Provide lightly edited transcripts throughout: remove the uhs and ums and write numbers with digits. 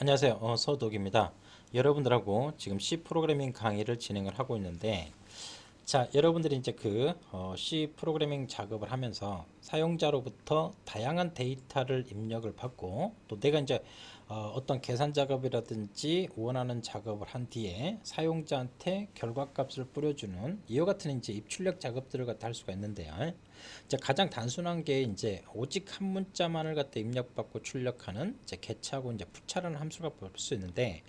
안녕하세요. 서독입니다. 여러분들하고 지금 C 프로그래밍 강의를 진행을 하고 있는데, 자, 여러분들이 이제 C 프로그래밍 작업을 하면서 사용자로부터 다양한 데이터를 입력을 받고, 또 내가 이제 어떤 계산 작업이라든지 원하는 작업을 한 뒤에 사용자한테 결과값을 뿌려주는 이와 같은 이제 입출력 작업들을 갖다 할 수가 있는데요. 이제 가장 단순한 게 이제 오직 한 문자만을 갖다 입력받고 출력하는 이제 get하고 이제 puts라는 함수가 볼 수 있는데,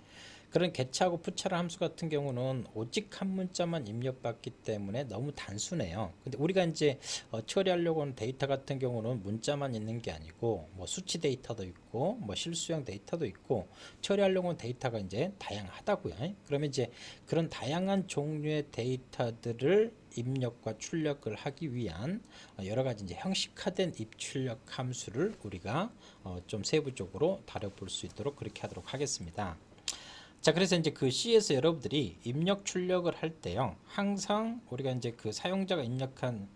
그런 get하고 puts라는 함수 같은 경우는 오직 한 문자만 입력받기 때문에 너무 단순해요. 근데 우리가 이제 처리하려고 하는 데이터 같은 경우는 문자만 있는 게 아니고 뭐 수치 데이터도 있고 뭐 실수형 데이터도 있고 처리하려고 하는 데이터가 이제 다양하다고요. 그러면 이제 그런 다양한 종류의 데이터들을 입력과 출력을 하기 위한 여러 가지 이제 형식화된 입출력 함수를 우리가 좀 세부적으로 다뤄볼 수 있도록 그렇게 하도록 하겠습니다. 자, 그래서 이제 C에서 여러분들이 입력 출력을 할 때요, 항상 우리가 이제 사용자가 입력한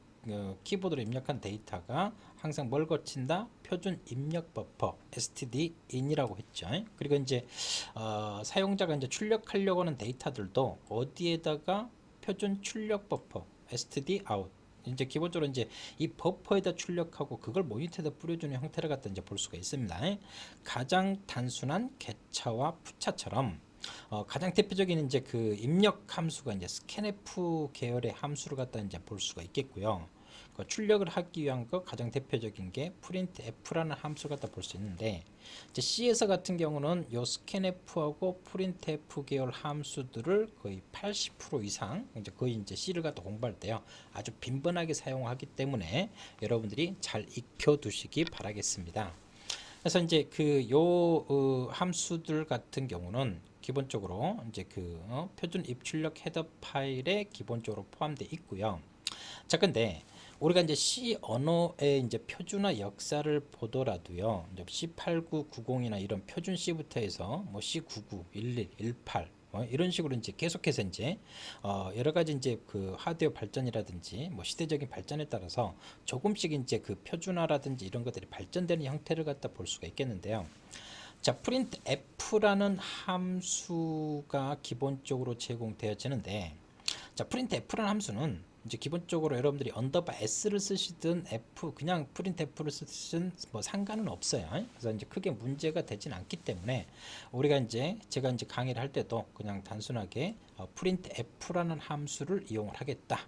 키보드로 입력한 데이터가 항상 뭘 거친다? 표준 입력 버퍼 stdin이라고 했죠. 그리고 이제 사용자가 이제 출력하려고 하는 데이터들도 어디에다가 표준 출력 버퍼 stdout, 이제 기본적으로 이제 이 버퍼에다 출력하고 그걸 모니터에다 뿌려주는 형태를 갖다 이제 볼 수가 있습니다. 가장 단순한 get차와 puts처럼 가장 대표적인 이제 입력 함수가 이제 scanf 계열의 함수를 갖다 이제 볼 수가 있겠고요. 출력을 하기 위한 거 가장 대표적인 게 printf라는 함수를 갖다 볼 수 있는데, 이제 C에서 같은 경우는 요 scanf하고 printf 계열 함수들을 거의 80% 이상 이제 거의 이제 C를 갖다 공부할 때요 아주 빈번하게 사용하기 때문에 여러분들이 잘 익혀 두시기 바라겠습니다. 그래서 이제 함수들 같은 경우는 기본적으로 이제 표준 입출력 헤더 파일에 기본적으로 포함되어 있고요. 자, 근데 우리가 이제 C 언어의 이제 표준화 역사를 보더라도요, 이제 C8990이나 이런 표준 C부터 해서 뭐 C99, 11, 18 이런 식으로 이제 계속해서 이제 여러 가지 이제 하드웨어 발전이라든지 뭐 시대적인 발전에 따라서 조금씩 이제 표준화라든지 이런 것들이 발전되는 형태를 갖다 볼 수가 있겠는데요. 자, printf라는 함수가 기본적으로 제공되어지는데, 자, printf라는 함수는 이제 기본적으로 여러분들이 언더바 s를 쓰시든 f 그냥 printf를 쓰시든 뭐 상관은 없어요. 그래서 이제 크게 문제가 되진 않기 때문에 우리가 이제 제가 이제 강의를 할 때도 그냥 단순하게 printf라는 함수를 이용을 하겠다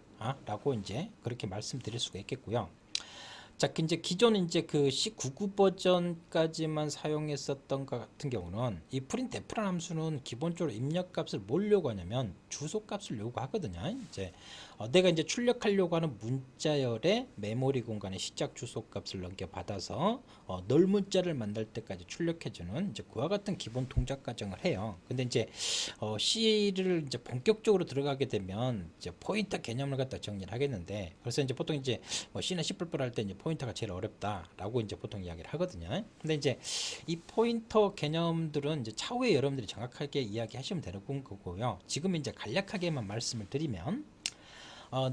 라고 이제 그렇게 말씀드릴 수가 있겠고요. 자, 이제 기존 이제 C99 버전까지만 사용했었던 것 같은 경우는 이 printf라는 함수는 기본적으로 입력값을 뭘 요구하냐면 주소값을 요구하거든요. 이제 내가 이제 출력하려고 하는 문자열의 메모리 공간의 시작 주소값을 넘겨받아서 널 문자를 만들 때까지 출력해주는 이제 그와 같은 기본 동작 과정을 해요. 근데 이제 C를 이제 본격적으로 들어가게 되면 이제 포인터 개념을 갖다 정리를 하겠는데, 그래서 이제 보통 이제 뭐 C나 C++ 할 때 이제 포인터가 제일 어렵다라고 이제 보통 이야기를 하거든요. 근데 이제 이 포인터 개념들은 이제 차후에 여러분들이 정확하게 이야기하시면 되는 거고요. 지금 이제 간략하게만 말씀을 드리면,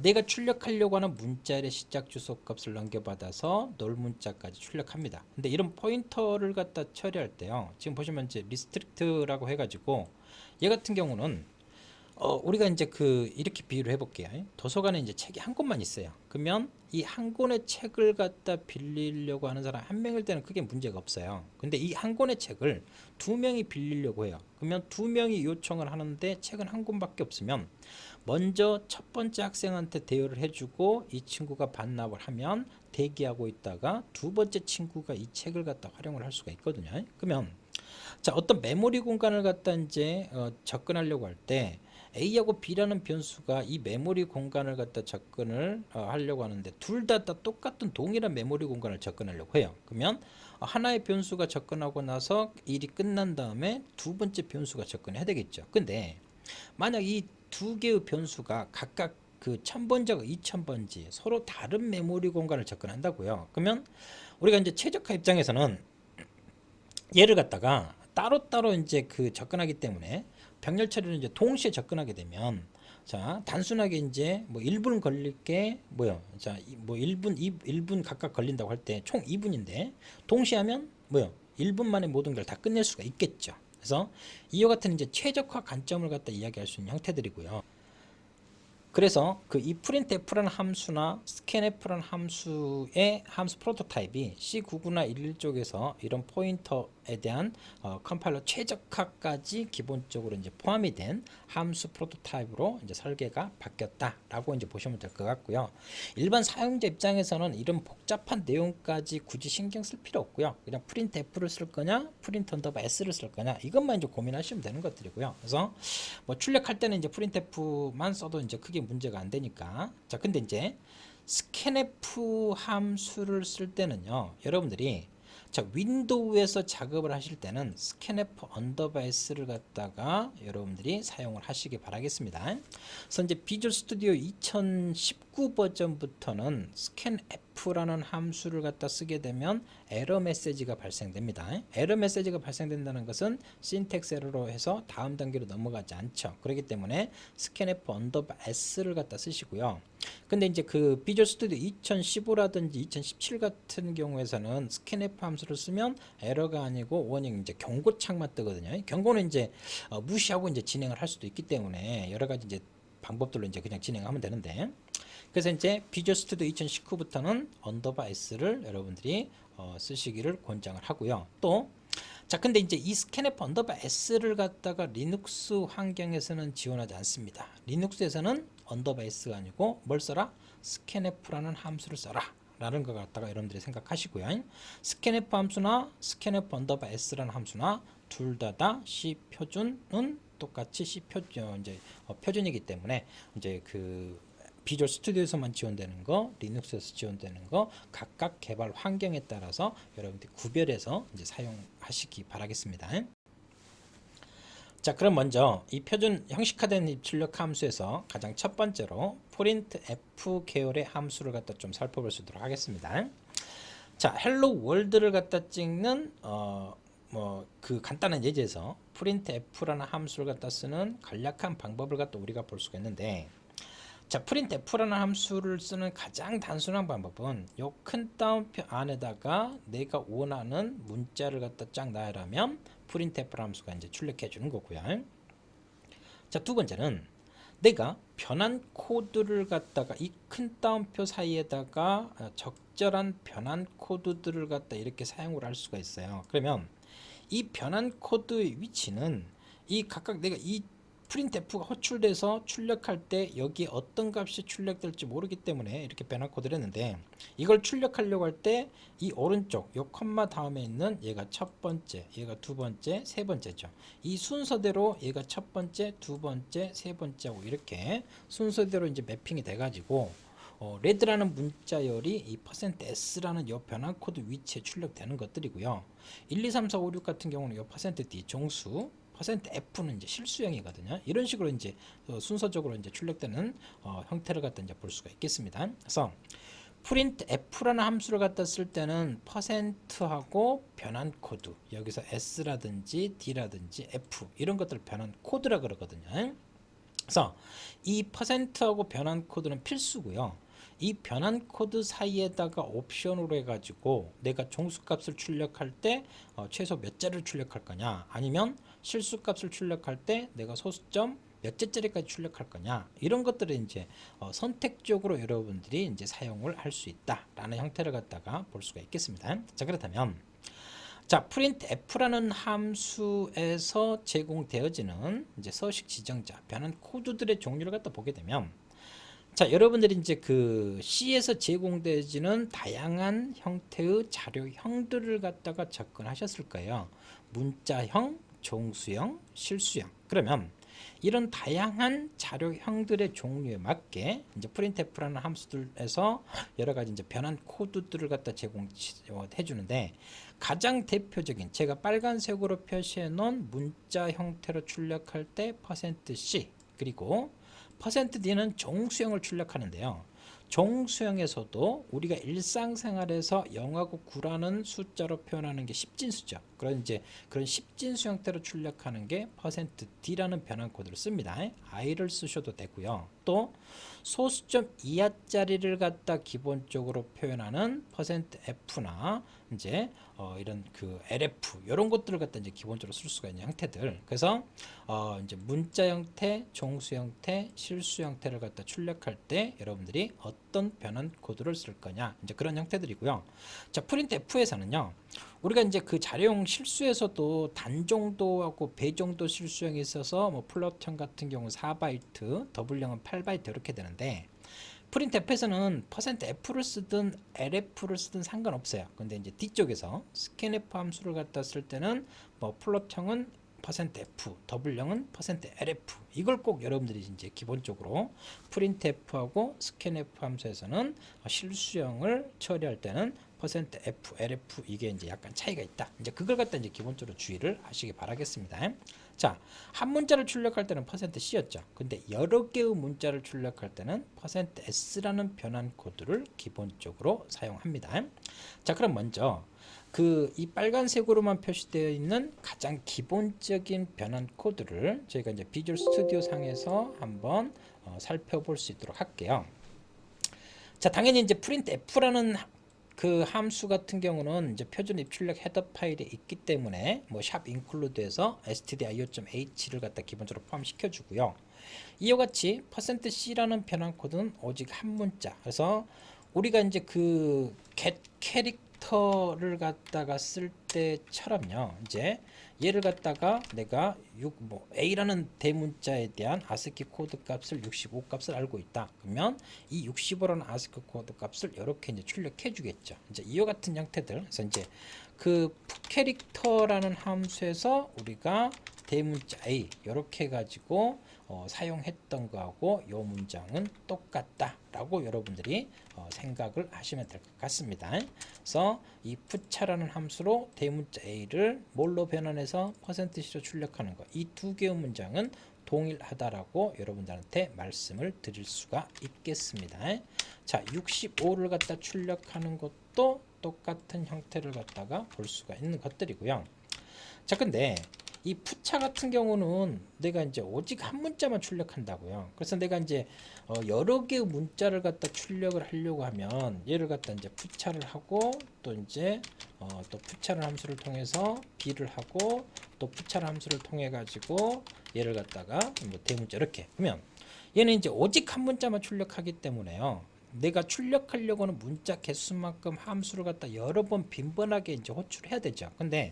내가 출력하려고 하는 문자의 시작 주소 값을 넘겨받아서 널 문자까지 출력합니다. 근데 이런 포인터를 갖다 처리할 때요, 지금 보시면 이제 리스트릭트라고 해가지고 얘 같은 경우는 우리가 이제 이렇게 비유를 해볼게요. 도서관에 이제 책이 한 권만 있어요. 그러면 이 한 권의 책을 갖다 빌리려고 하는 사람 한 명일 때는 크게 문제가 없어요. 근데 이 한 권의 책을 두 명이 빌리려고 해요. 그러면 두 명이 요청을 하는데 책은 한 권밖에 없으면 먼저 첫 번째 학생한테 대여를 해주고 이 친구가 반납을 하면 대기하고 있다가 두 번째 친구가 이 책을 갖다 활용을 할 수가 있거든요. 그러면 자, 어떤 메모리 공간을 갖다 이제 접근하려고 할 때 A하고 B라는 변수가 이 메모리 공간을 갖다 접근을 하려고 하는데 둘 다 똑같은 동일한 메모리 공간을 접근하려고 해요. 그러면 하나의 변수가 접근하고 나서 일이 끝난 다음에 두 번째 변수가 접근해야 되겠죠. 근데 만약 이 두 개의 변수가 각각 1000번지하고 2000번지 서로 다른 메모리 공간을 접근한다고요. 그러면 우리가 이제 최적화 입장에서는 얘를 갖다가 따로따로 이제 접근하기 때문에 병렬 처리를 이제 동시에 접근하게 되면, 자, 단순하게 이제 뭐 1분 걸릴 게 뭐요? 자, 뭐 1분 각각 걸린다고 할 때 총 2분인데 동시에 하면 뭐요? 1분 만에 모든 걸 다 끝낼 수가 있겠죠. 그래서 이와 같은 이제 최적화 관점을 갖다 이야기할 수 있는 형태들이고요. 그래서 그 이 printf라는 함수나 scanf라는 함수의 함수 프로토타입이 C99나 11 쪽에서 이런 포인터에 대한 컴파일러 최적화까지 기본적으로 이제 포함이 된 함수 프로토타입으로 이제 설계가 바뀌었다라고 이제 보시면 될 것 같고요. 일반 사용자 입장에서는 이런 복잡한 내용까지 굳이 신경 쓸 필요 없고요. 그냥 printf를 쓸 거냐, print_s를 쓸 거냐 이것만 이제 고민하시면 되는 것들이고요. 그래서 뭐 출력할 때는 이제 printf만 써도 이제 크게 문제가 안 되니까. 자, 근데 이제 scanf 함수를 쓸 때는요, 여러분들이 자, 윈도우에서 작업을 하실 때는 scanf_s를 갖다가 여러분들이 사용을 하시기 바라겠습니다. 그래서 이제 비주얼 스튜디오 2019 버전부터는 scanf라는 함수를 갖다 쓰게 되면 에러 메시지가 발생됩니다. 에러 메시지가 발생된다는 것은 신텍스 에러로 해서 다음 단계로 넘어가지 않죠. 그렇기 때문에 scanf_s를 갖다 쓰시고요. 근데 이제 그 비주얼 스튜디오 2015라든지 2017 같은 경우에서는 scanf 함수를 쓰면 에러가 아니고 워닝 이제 경고창만 뜨거든요. 경고는 이제 무시하고 이제 진행을 할 수도 있기 때문에 여러 가지 이제 방법들로 이제 그냥 진행하면 되는데, 그래서 이제 비주얼 스튜디오 2019부터는 _s를 여러분들이 쓰시기를 권장을 하고요. 또 자, 근데 이제 이 scanf_s를 갖다가 리눅스 환경에서는 지원하지 않습니다. 리눅스에서는 _s가 아니고 뭘 써라? scanf라는 함수를 써라 라는 것 갖다가 여러분들이 생각하시고요. scanf 함수나 scanf_s라는 함수나 둘 다 C 표준은 똑같이 C 표준 이제 표준이기 때문에 이제 그 비주얼 스튜디오에서만 지원되는 거, 리눅스에서 지원되는 거 각각 개발 환경에 따라서 여러분들이 구별해서 이제 사용하시기 바라겠습니다. 자, 그럼 먼저 이 표준 형식화된 입출력 함수에서 가장 첫 번째로 printf 계열의 함수를 갖다 좀 살펴볼 수 있도록 하겠습니다. 자, 헬로 월드를 갖다 찍는 뭐 그 간단한 예제에서 printf라는 함수를 갖다 쓰는 간략한 방법을 갖다 우리가 볼 수가 있는데, 자, printf라는 함수를 쓰는 가장 단순한 방법은 요 큰 따옴표 안에다가 내가 원하는 문자를 갖다 쫙 넣으라면 printf 함수가 이제 출력해 주는 거고요. 자, 두 번째는 내가 변환 코드를 갖다가 이 큰 따옴표 사이에다가 적절한 변환 코드들을 갖다 이렇게 사용을 할 수가 있어요. 그러면 이 변환 코드의 위치는 이 각각 내가 이 printf가 호출돼서 출력할 때 여기에 어떤 값이 출력될지 모르기 때문에 이렇게 변환 코드를 했는데, 이걸 출력하려고 할 때 이 오른쪽 요 컴마 다음에 있는 얘가 첫 번째, 얘가 두 번째, 세 번째죠. 이 순서대로 얘가 첫 번째, 두 번째, 세 번째하고 이렇게 순서대로 이제 매핑이 돼 가지고 레드라는 문자열이 이 %s라는 요 변환 코드 위치에 출력되는 것들이고요. 1, 2, 3, 4, 5, 6 같은 경우는 요 %d 종수, %f는 이제 실수형이거든요. 이런 식으로 이제 순서적으로 이제 출력되는 형태를 갖다 이제 볼 수가 있겠습니다. 그래서 printf라는 함수를 갖다 쓸 때는 %하고 변환 코드, 여기서 s라든지 d라든지 f 이런 것들 변환 코드라 그러거든요. 그래서 이 %하고 변환 코드는 필수고요. 이 변환 코드 사이에다가 옵션으로 해가지고 내가 종수값을 출력할 때 최소 몇 자를 출력할 거냐, 아니면 실수값을 출력할 때 내가 소수점 몇 개짜리까지 출력할 거냐, 이런 것들을 이제 선택적으로 여러분들이 이제 사용을 할 수 있다라는 형태를 갖다가 볼 수가 있겠습니다. 자, 그렇다면 자, printf라는 함수에서 제공되어지는 이제 서식 지정자 변환 코드들의 종류를 갖다 보게 되면, 자, 여러분들이 이제 그 C에서 제공되어지는 다양한 형태의 자료형들을 갖다가 접근하셨을 거예요. 문자형, 종수형, 실수형. 그러면 이런 다양한 자료형들의 종류에 맞게 이제 printf라는 함수들에서 여러 가지 이제 변환 코드들을 갖다 제공해 주는데, 가장 대표적인 제가 빨간색으로 표시해 놓은 문자 형태로 출력할 때 %c, 그리고 %d는 종수형을 출력하는데요. 종수형에서도 우리가 일상생활에서 0하고 9라는 숫자로 표현하는 게 십진수죠. 그런 이제 그런 십진수 형태로 출력하는 게 %d라는 변환 코드를 씁니다. i를 쓰셔도 되고요. 또 소수점 이하짜리를 갖다 기본적으로 표현하는 %F나 이제 이런 그 LF 이런 것들을 갖다 이제 기본적으로 쓸 수가 있는 형태들. 그래서 이제 문자 형태, 종수 형태, 실수 형태를 갖다 출력할 때 여러분들이 어떤 변환 코드를 쓸 거냐 이제 그런 형태들이고요. 자, printf에서는요. 우리가 이제 그 자료용 실수에서도 단정도하고 배정도 실수형이 있어서 뭐 플롯형 같은 경우 4바이트, 더블형은 8바이트 이렇게 되는데 printf에서는 %f를 쓰든 lf를 쓰든 상관없어요. 근데 이제 뒤쪽에서 scanf 함수를 갖다 쓸 때는 뭐 플롯형은 %f, 더블형은 %lf 이걸 꼭 여러분들이 이제 기본적으로 printf하고 scanf 함수에서는 실수형을 처리할 때는 %f, lf 이게 이제 약간 차이가 있다. 이제 그걸 갖다 이제 기본적으로 주의를 하시기 바라겠습니다. 자, 한 문자를 출력할 때는 %c였죠. 근데 여러 개의 문자를 출력할 때는 %s라는 변환 코드를 기본적으로 사용합니다. 자, 그럼 먼저 이 빨간색으로만 표시되어 있는 가장 기본적인 변환 코드를 저희가 이제 비주얼 스튜디오 상에서 한번 살펴볼 수 있도록 할게요. 자, 당연히 이제 printf라는 그 함수 같은 경우는 이제 표준 입출력 헤더 파일에 있기 때문에 뭐 샵 include에서 stdio.h를 갖다 기본적으로 포함시켜 주고요. 이와 같이 %c라는 변환 코드는 오직 한 문자. 그래서 우리가 이제 그 get 캐릭터를 갖다가 쓸 때처럼요. 이제 얘를 갖다가 내가 A라는 대문자에 대한 아스키 코드 값을 65 값을 알고 있다. 그러면 이 65라는 아스키 코드 값을 이렇게 이제 출력해 주겠죠. 이제 이와 같은 형태들. 그래서 이제 그 캐릭터라는 함수에서 우리가 대문자 A 이렇게 가지고 사용했던 거하고 이 문장은 똑같다라고 여러분들이 생각을 하시면 될 것 같습니다. 그래서 이 푸차라는 함수로 대문자 A를 뭘로 변환해서 %C로 출력하는 거, 이 두 개의 문장은 동일하다라고 여러분들한테 말씀을 드릴 수가 있겠습니다. 자, 65를 갖다 출력하는 것도 똑같은 형태를 갖다가 볼 수가 있는 것들이고요. 자, 근데 이 푸차 같은 경우는 내가 이제 오직 한 문자만 출력한다고요. 그래서 내가 이제 여러 개의 문자를 갖다 출력을 하려고 하면 얘를 갖다 이제 푸차를 하고 또 이제 또 푸차를 함수를 통해서 b를 하고 또 푸차를 함수를 통해 가지고 얘를 갖다가 뭐 대문자 이렇게 그러면 얘는 이제 오직 한 문자만 출력하기 때문에요. 내가 출력하려고 하는 문자 개수만큼 함수를 갖다 여러 번 빈번하게 이제 호출해야 되죠. 근데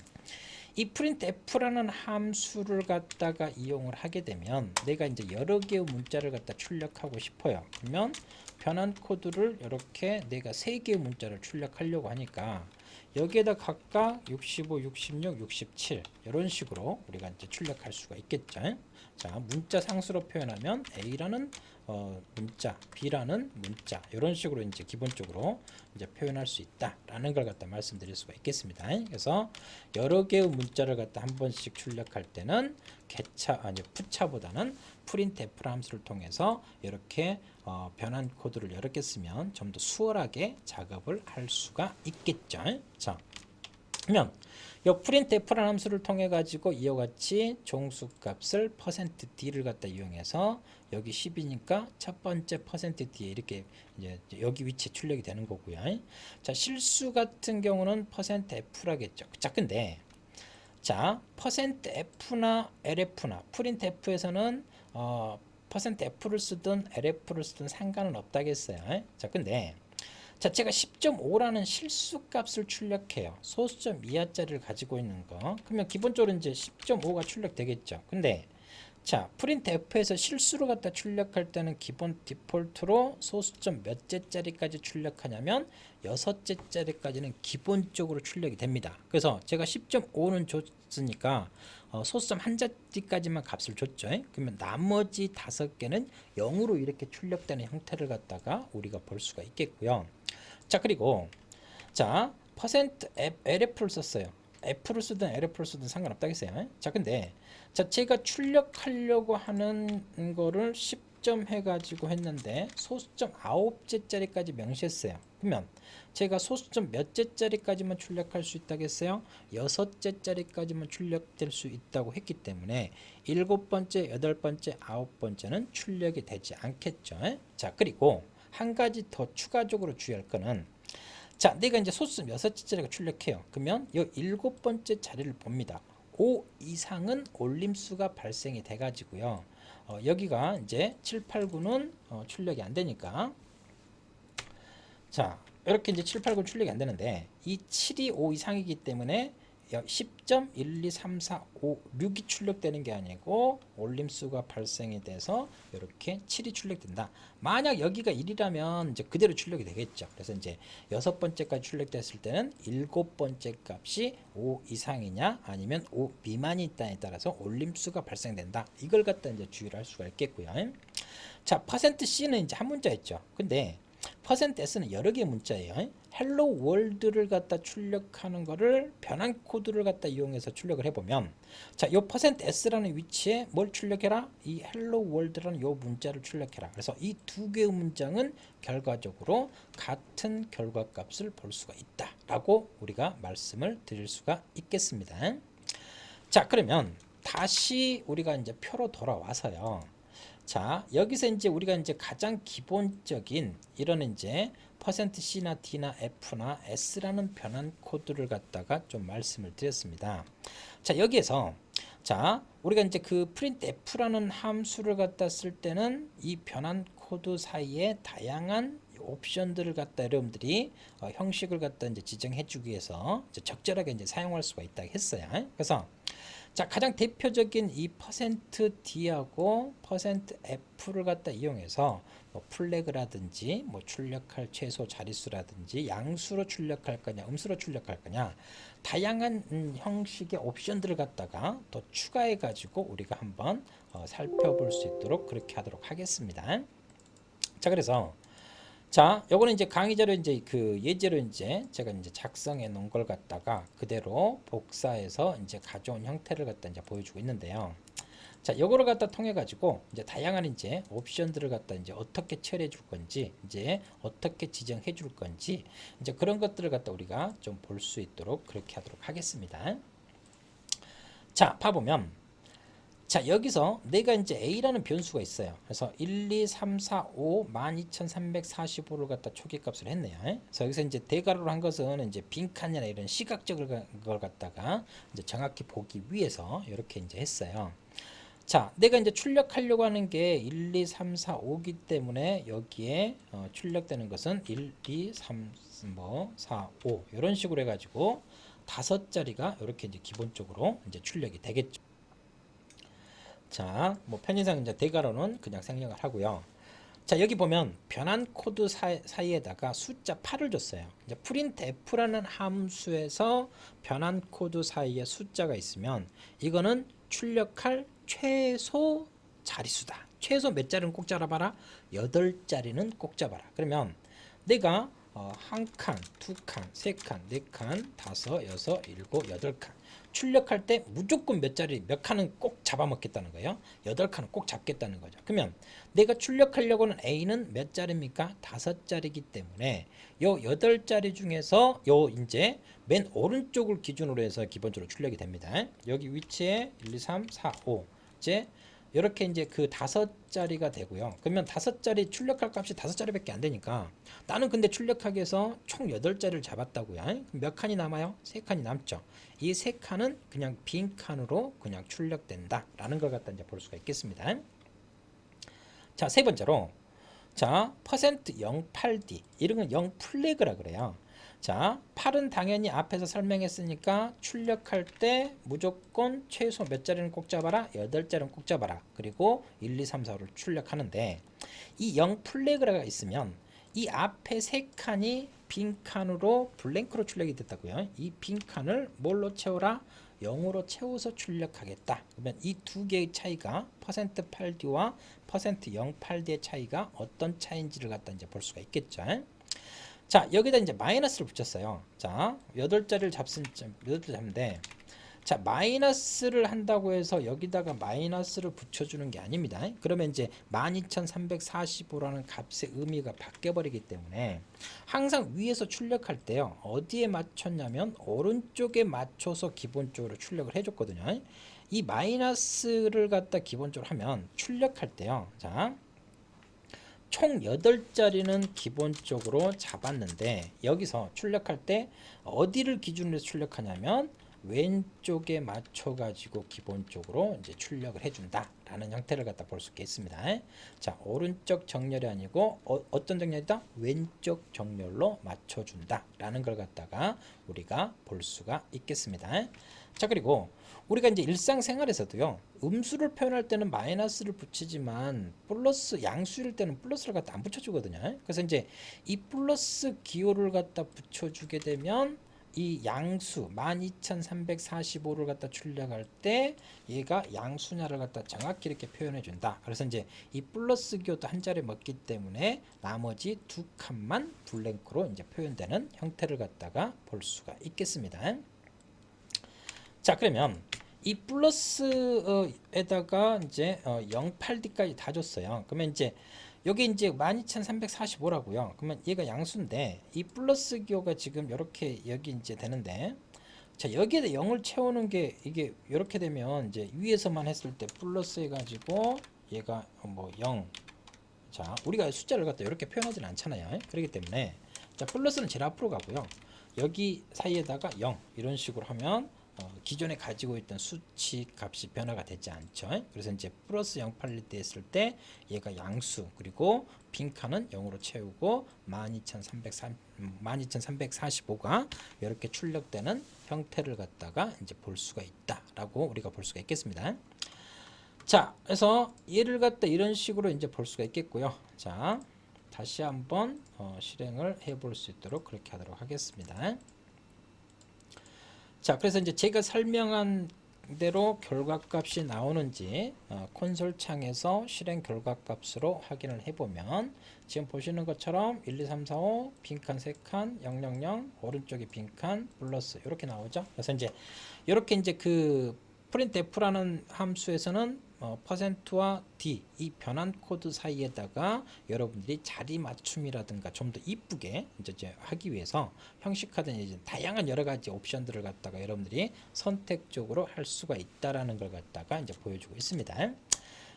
이 printf라는 함수를 갖다가 이용을 하게 되면 내가 이제 여러 개의 문자를 갖다 출력하고 싶어요. 그러면 변환 코드를 이렇게 내가 세 개의 문자를 출력하려고 하니까 여기에다 각각 65, 66, 67 이런 식으로 우리가 이제 출력할 수가 있겠죠. 자, 문자 상수로 표현하면 A라는 문자, B라는 문자 이런 식으로 이제 기본적으로 이제 표현할 수 있다라는 걸 갖다 말씀드릴 수가 있겠습니다. 그래서 여러 개의 문자를 갖다 한 번씩 출력할 때는 푸차보다는 printf 함수를 통해서 이렇게 변환 코드를 여러 개 쓰면 좀 더 수월하게 작업을 할 수가 있겠죠. 자, 그러면 이 printf라는 함수를 통해 가지고 이와 같이 종수값을 %d를 갖다 이용해서 여기 10이니까 첫 번째 %d에 이렇게 이제 여기 위치에 출력이 되는 거고요. 자, 실수 같은 경우는 %f라겠죠. 자, 근데 자, %f나 lf나 printf에서는 %f를 쓰든 lf를 쓰든 상관은 없다겠어요. 자, 근데 자, 제가 10.5라는 실수값을 출력해요. 소수점 이하짜리를 가지고 있는 거. 그러면 기본적으로 이제 10.5가 출력되겠죠. 근데 자, printf에서 실수를 갖다 출력할 때는 기본 디폴트로 소수점 몇째짜리까지 출력하냐면 6째짜리까지는 기본적으로 출력이 됩니다. 그래서 제가 10.5는 줬으니까 소수점 한 자리까지만 값을 줬죠. 그러면 나머지 5개는 0으로 이렇게 출력되는 형태를 갖다가 우리가 볼 수가 있겠고요. 자, 그리고 자, %lf를 썼어요. F를 쓰든 LF를 쓰든 상관없다겠어요. 자, 근데 자, 제가 출력하려고 하는 거를 소수점 해가지고 했는데 소수점 9째짜리까지 명시했어요. 그러면 제가 소수점 몇 째짜리까지만 출력할 수 있다고 했어요? 6째짜리까지만 출력될 수 있다고 했기 때문에 7번째, 8번째, 9번째는 출력이 되지 않겠죠. 자, 그리고 한 가지 더 추가적으로 주의할 거는, 자, 내가 이제 소수점 6째짜리가 출력해요. 그러면 이 7번째 자리를 봅니다. 5 이상은 올림수가 발생이 돼 가지고요. 여기가 이제 7, 8, 9는 출력이 안 되니까, 자, 이렇게 이제 7, 8, 9 출력이 안 되는데 이 7이 5 이상이기 때문에 10점 1, 2, 3, 4, 5, 6이 출력되는 게 아니고 올림수가 발생이 돼서 이렇게 7이 출력된다. 만약 여기가 1이라면 이제 그대로 출력이 되겠죠. 그래서 이제 6번째까지 출력됐을 때는 7번째 값이 5 이상이냐 아니면 5 미만이 있다에 따라서 올림수가 발생된다. 이걸 갖다 이제 주의를 할 수가 있겠고요. 자, %C는 이제 한 문자였죠. 근데 %S는 여러 개의 문자예요. 헬로 월드를 갖다 출력하는 거를 변환 코드를 갖다 이용해서 출력을 해보면, 자, 요 %S라는 위치에 뭘 출력해라? 이 헬로 월드라는 요 문자를 출력해라. 그래서 이 두 개의 문장은 결과적으로 같은 결과값을 볼 수가 있다라고 우리가 말씀을 드릴 수가 있겠습니다. 자, 그러면 다시 우리가 이제 표로 돌아와서요. 자, 여기서 이제 우리가 이제 가장 기본적인 이런 이제 %C나 D나 F나 S라는 변환 코드를 갖다가 좀 말씀을 드렸습니다. 자, 여기에서 자, 우리가 이제 그 printf라는 함수를 갖다 쓸 때는 이 변환 코드 사이에 다양한 옵션들을 갖다 여러분들이 형식을 갖다 이제 지정해 주기 위해서 이제 적절하게 이제 사용할 수가 있다고 했어요. 그래서 자, 가장 대표적인 이 %D하고 %F를 갖다 이용해서 뭐 플래그라든지 뭐 출력할 최소 자릿수라든지 양수로 출력할 거냐 음수로 출력할 거냐 다양한 형식의 옵션들을 갖다가 또 추가해 가지고 우리가 한번 살펴볼 수 있도록 그렇게 하도록 하겠습니다. 자, 그래서 자, 요거는 이제 강의자료 이제 그 예제로 이제 제가 이제 작성해 놓은 걸 갖다가 그대로 복사해서 이제 가져온 형태를 갖다 이제 보여주고 있는데요. 자, 요거를 갖다 통해 가지고 이제 다양한 이제 옵션들을 갖다 이제 어떻게 처리해 줄 건지, 이제 어떻게 지정해 줄 건지, 이제 그런 것들을 갖다 우리가 좀 볼 수 있도록 그렇게 하도록 하겠습니다. 자, 봐보면 자, 여기서 내가 이제 A라는 변수가 있어요. 그래서 1, 2, 3, 4, 5, 12,345를 갖다 초기값을 했네요. 그래서 여기서 이제 대괄호로 한 것은 이제 빈칸이나 이런 시각적인 걸 갖다가 이제 정확히 보기 위해서 이렇게 이제 했어요. 자, 내가 이제 출력하려고 하는 게 1, 2, 3, 4, 5기 때문에 여기에 출력되는 것은 1, 2, 3, 4, 5 이런 식으로 해가지고 5자리가 이렇게 이제 기본적으로 이제 출력이 되겠죠. 자, 뭐 편의상 이제 대괄호는 그냥 생략을 하고요. 자, 여기 보면 변환 코드 사이에다가 숫자 8을 줬어요. 이제 printf라는 함수에서 변환 코드 사이에 숫자가 있으면 이거는 출력할 최소 자릿수다. 최소 몇 자리는 꼭 잡아봐라? 8자리는 꼭 잡아라. 그러면 내가 한 칸, 두 칸, 세 칸, 네 칸, 다섯, 여섯, 일곱, 여덟 칸 출력할 때 무조건 몇 자리, 몇 칸은 꼭 잡아먹겠다는 거예요. 8칸은 꼭 잡겠다는 거죠. 그러면 내가 출력하려고 하는 A는 몇 자리입니까? 5자리이기 때문에 요 8자리 중에서 요 이제 맨 오른쪽을 기준으로 해서 기본적으로 출력이 됩니다. 여기 위치에 1, 2, 3, 4, 5 이제 이렇게 이제 그 5자리가 되고요. 그러면 5자리 출력할 값이 5자리밖에 안 되니까 나는 근데 출력하기 위해서 총 8자리를 잡았다고요. 몇 칸이 남아요? 3칸이 남죠. 이 3칸은 그냥 빈 칸으로 그냥 출력된다 라는 걸 갖다 이제 볼 수가 있겠습니다. 자, 세 번째로 자, %08D 이런 건 0 플래그라 그래요. 자, 8은 당연히 앞에서 설명했으니까 출력할 때 무조건 최소 몇 자리는 꼭 잡아라? 8자리는 꼭 잡아라. 그리고 1, 2, 3, 4를 출력하는데 이 0 플래그가 있으면 이 앞에 3칸이 빈칸으로 블랭크로 출력이 됐다고요. 이 빈칸을 뭘로 채워라? 0으로 채워서 출력하겠다. 그러면 이 두 개의 차이가 %8D와 %08D의 차이가 어떤 차이인지를 갖다 이제 볼 수가 있겠죠. 자, 여기다 이제 마이너스를 붙였어요. 자, 8자리를 잡는데, 자, 자, 마이너스를 한다고 해서 여기다가 마이너스를 붙여주는 게 아닙니다. 그러면 이제 12345라는 값의 의미가 바뀌어버리기 때문에 항상 위에서 출력할 때요, 어디에 맞췄냐면 오른쪽에 맞춰서 기본적으로 출력을 해줬거든요. 이 마이너스를 갖다 기본적으로 하면 출력할 때요, 자, 총 8자리는 기본적으로 잡았는데 여기서 출력할 때 어디를 기준으로 해서 출력하냐면 왼쪽에 맞춰 가지고 기본적으로 이제 출력을 해준다 라는 형태를 갖다 볼 수 있겠습니다. 자, 오른쪽 정렬이 아니고 어떤 정렬이다? 왼쪽 정렬로 맞춰준다 라는 걸 갖다가 우리가 볼 수가 있겠습니다. 자, 그리고 우리가 이제 일상생활에서도요, 음수를 표현할 때는 마이너스를 붙이지만 플러스 양수일 때는 플러스를 갖다 안 붙여주거든요. 그래서 이제 이 플러스 기호를 갖다 붙여주게 되면 이 양수 12345를 갖다 출력할 때 얘가 양수냐를 갖다 정확히 이렇게 표현해 준다. 그래서 이제 이 플러스 기호도 한 자리 먹기 때문에 나머지 두 칸만 블랭크로 이제 표현되는 형태를 갖다가 볼 수가 있겠습니다. 자, 그러면 이 플러스에다가 이제 08D까지 다 줬어요. 그러면 이제 여기 이제 12345라고요. 그러면 얘가 양수인데 이 플러스 기호가 지금 이렇게 여기 이제 되는데, 자, 여기에다 0을 채우는 게 이게 이렇게 되면 이제 위에서만 했을 때 플러스 해가지고 얘가 뭐 0. 자, 우리가 숫자를 갖다 이렇게 표현하지는 않잖아요. 그렇기 때문에 자, 플러스는 제일 앞으로 가고요. 여기 사이에다가 0 이런 식으로 하면 기존에 가지고 있던 수치 값이 변화가 되지 않죠. 그래서 이제 플러스 08때 했을 때 얘가 양수, 그리고 빈 칸은 0으로 채우고 12345가 이렇게 출력되는 형태를 갖다가 이제 볼 수가 있다라고 우리가 볼 수가 있겠습니다. 자, 그래서 얘를 갖다 이런 식으로 이제 볼 수가 있겠고요. 자, 다시 한번 실행을 해볼 수 있도록 그렇게 하도록 하겠습니다. 자, 그래서 이제 제가 설명한 대로 결과값이 나오는지 콘솔 창에서 실행 결과값으로 확인을 해보면 지금 보시는 것처럼 1, 2, 3, 4, 5 빈칸 3칸 0, 0, 0 오른쪽에 빈칸 플러스 이렇게 나오죠. 그래서 이제 이렇게 이제 그 printf라는 함수에서는 %와 d 이 변환 코드 사이에다가 여러분들이 자리 맞춤이라든가 좀 더 이쁘게 이제 하기 위해서 형식화된 이제 다양한 여러 가지 옵션들을 갖다가 여러분들이 선택적으로 할 수가 있다라는 걸 갖다가 이제 보여주고 있습니다.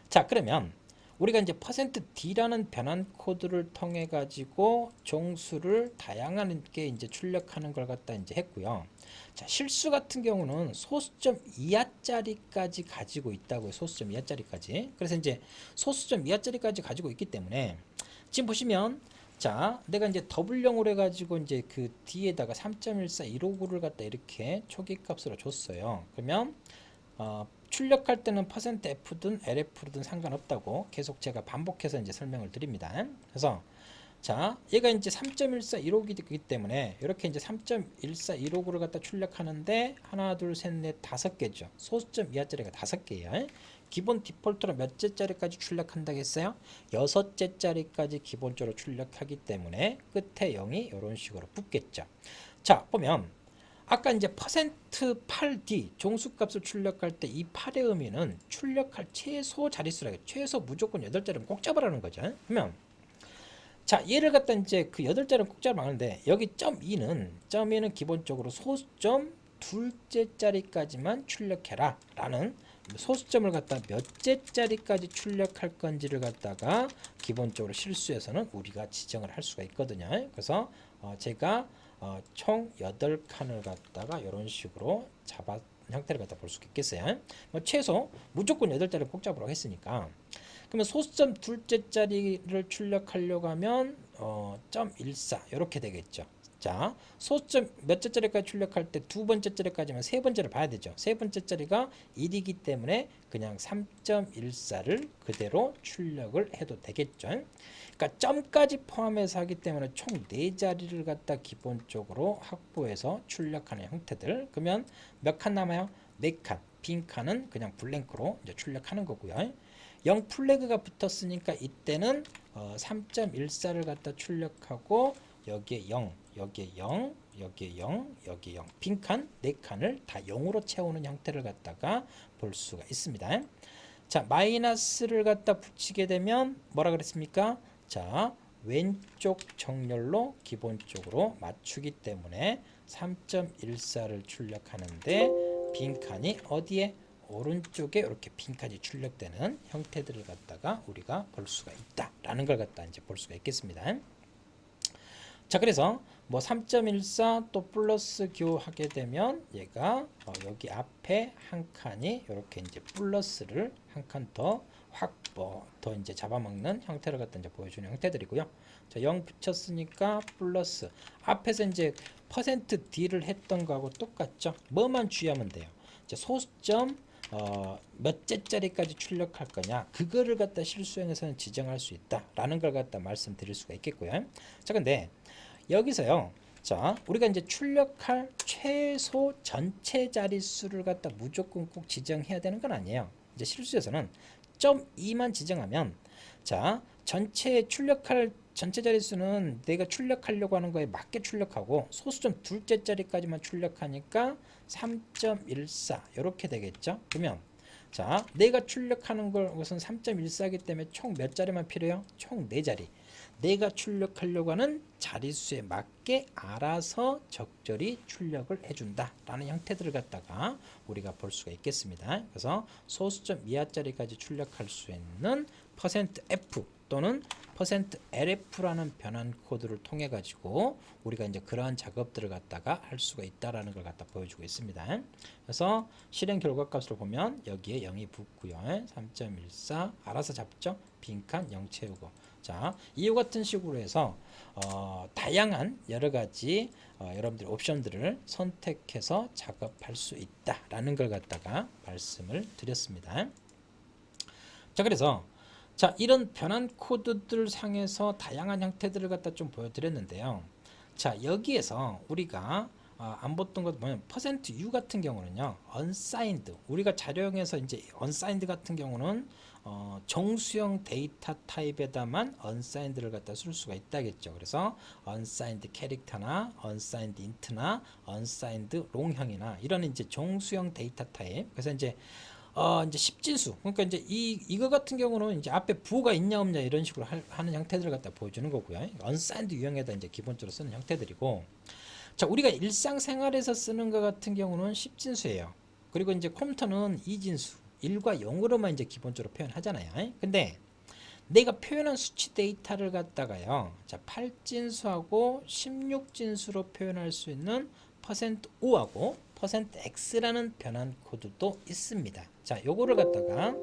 자, 그러면 우리가 이제 %d라는 변환 코드를 통해 가지고 종수를 다양하게 이제 출력하는 걸 갖다 이제 했고요. 자, 실수 같은 경우는 소수점 이하짜리까지 가지고 있다고요. 소수점 이하짜리까지. 그래서 이제 소수점 이하짜리까지 가지고 있기 때문에 지금 보시면 자, 내가 이제 더블0으로 해가지고 이제 그 D에다가 3.14159를 갖다 이렇게 초기 값으로 줬어요. 그러면 출력할 때는 %F든 LF든 상관없다고 계속 제가 반복해서 이제 설명을 드립니다. 그래서 자, 얘가 이제 3.14159이기 때문에 이렇게 이제 3.14159를 갖다 출력하는데 하나, 둘, 셋, 넷, 5개죠. 소수점 이하짜리가 5개예요. 기본 디폴트로 몇 째짜리까지 출력한다고 했어요? 6째짜리까지 기본적으로 출력하기 때문에 끝에 0이 이런 식으로 붙겠죠. 자, 보면 아까 이제 %8d 종수값을 출력할 때 이 8의 의미는 출력할 최소 자릿수라고, 최소 무조건 8자리는 꼭 잡으라는 거죠. 그러면 자, 얘를 갖다 이제 그 8자리는 꼭 잡아가는데 여기 .2는 기본적으로 소수점 둘째짜리까지만 출력해라 라는, 소수점을 갖다 몇 째짜리까지 출력할 건지를 갖다가 기본적으로 실수에서는 우리가 지정을 할 수가 있거든요. 그래서 제가 총 8칸을 갖다가 이런 식으로 잡아 형태를 갖다 볼 수 있겠어요. 최소 무조건 8자리를 꼭 잡으라고 했으니까. 그러면 소수점 둘째짜리를 출력하려고 하면 .14 이렇게 되겠죠. 자, 소수점 몇 째짜리까지 출력할 때 두 번째 자리까지면 세 번째를 봐야 되죠. 세 번째 자리가 1이기 때문에 그냥 3.14를 그대로 출력을 해도 되겠죠. 그러니까 점까지 포함해서 하기 때문에 총 4자리를 갖다 기본적으로 확보해서 출력하는 형태들. 그러면 몇 칸 남아요? 4칸. 빈 칸은 그냥 블랭크로 이제 출력하는 거고요. 0 플래그가 붙었으니까 이때는 3.14를 갖다 출력하고 여기에 0, 여기에 0, 여기에 0, 여기 0. 빈칸 4칸을 다 0으로 채우는 형태를 갖다가 볼 수가 있습니다. 자, 마이너스를 갖다 붙이게 되면 뭐라 그랬습니까? 자, 왼쪽 정렬로 기본적으로 맞추기 때문에 3.14를 출력하는데 빈칸이 어디에? 오른쪽에 이렇게 빈칸이 출력되는 형태들을 갖다가 우리가 볼 수가 있다라는 걸 갖다 이제 볼 수가 있겠습니다. 자, 그래서 뭐 3.14 또 플러스 교하게 되면 얘가 여기 앞에 한 칸이 이렇게 이제 플러스를 한 칸 더 더 이제 잡아먹는 형태를 갖다 이제 보여주는 형태들이고요. 자, 0 붙였으니까 플러스 앞에서 이제 %d를 했던 거하고 똑같죠. 뭐만 주의하면 돼요. 이제 소수점 몇째짜리까지 출력할 거냐 그거를 갖다 실수형에서는 지정할 수 있다라는 걸 갖다 말씀드릴 수가 있겠고요. 자, 근데 여기서요. 자, 우리가 이제 출력할 최소 전체 자릿수를 갖다 무조건 꼭 지정해야 되는 건 아니에요. 이제 실수에서는 0.2만 지정하면 자, 전체 출력할 전체 자릿수는 내가 출력하려고 하는 거에 맞게 출력하고 소수점 둘째 자리까지만 출력하니까 3.14 이렇게 되겠죠. 그러면 자, 내가 출력하는 것은 3.14이기 때문에 총 몇 자리만 필요해요? 총 4자리. 내가 출력하려고 하는 자릿수에 맞게 알아서 적절히 출력을 해준다 라는 형태들을 갖다가 우리가 볼 수가 있겠습니다. 그래서 소수점 이하짜리까지 출력할 수 있는 %f 또는 %lf라는 변환 코드를 통해 가지고 우리가 이제 그러한 작업들을 갖다가 할 수가 있다라는 걸 갖다 보여주고 있습니다. 그래서 실행 결과값을 보면 여기에 0이 붙고요. 3.14 알아서 잡죠. 빈칸 0 채우고. 자, 이와 같은 식으로 해서 다양한 여러 가지 여러분들 옵션들을 선택해서 작업할 수 있다라는 걸 갖다가 말씀을 드렸습니다. 자, 그래서 자, 이런 변환 코드들 상에서 다양한 형태들을 갖다 좀 보여드렸는데요. 자, 여기에서 우리가 안 봤던 것 보면 %u 같은 경우는요, unsigned 우리가 자료형에서 이제 unsigned 같은 경우는 정수형 데이터 타입에다만 unsigned를 갖다 쓸 수가 있다겠죠. 그래서 unsigned 캐릭터나 unsigned int나 unsigned long형이나 이런 이제 정수형 데이터 타입. 그래서 이제 10진수. 그러니까 이제 이거 같은 경우는 이제 앞에 부호가 있냐 없냐 이런 식으로 하는 형태들을 갖다 보여주는 거고요. unsigned 유형에다 이제 기본적으로 쓰는 형태들이고. 자, 우리가 일상생활에서 쓰는 것 같은 경우는 10진수예요. 그리고 이제 컴퓨터는 2진수, 1과 0으로만 이제 기본적으로 표현하잖아요. 근데 내가 표현한 수치 데이터를 갖다가요. 자, 8진수하고 16진수로 표현할 수 있는 %5하고 %x라는 변환 코드도 있습니다. 자, 요거를 갖다가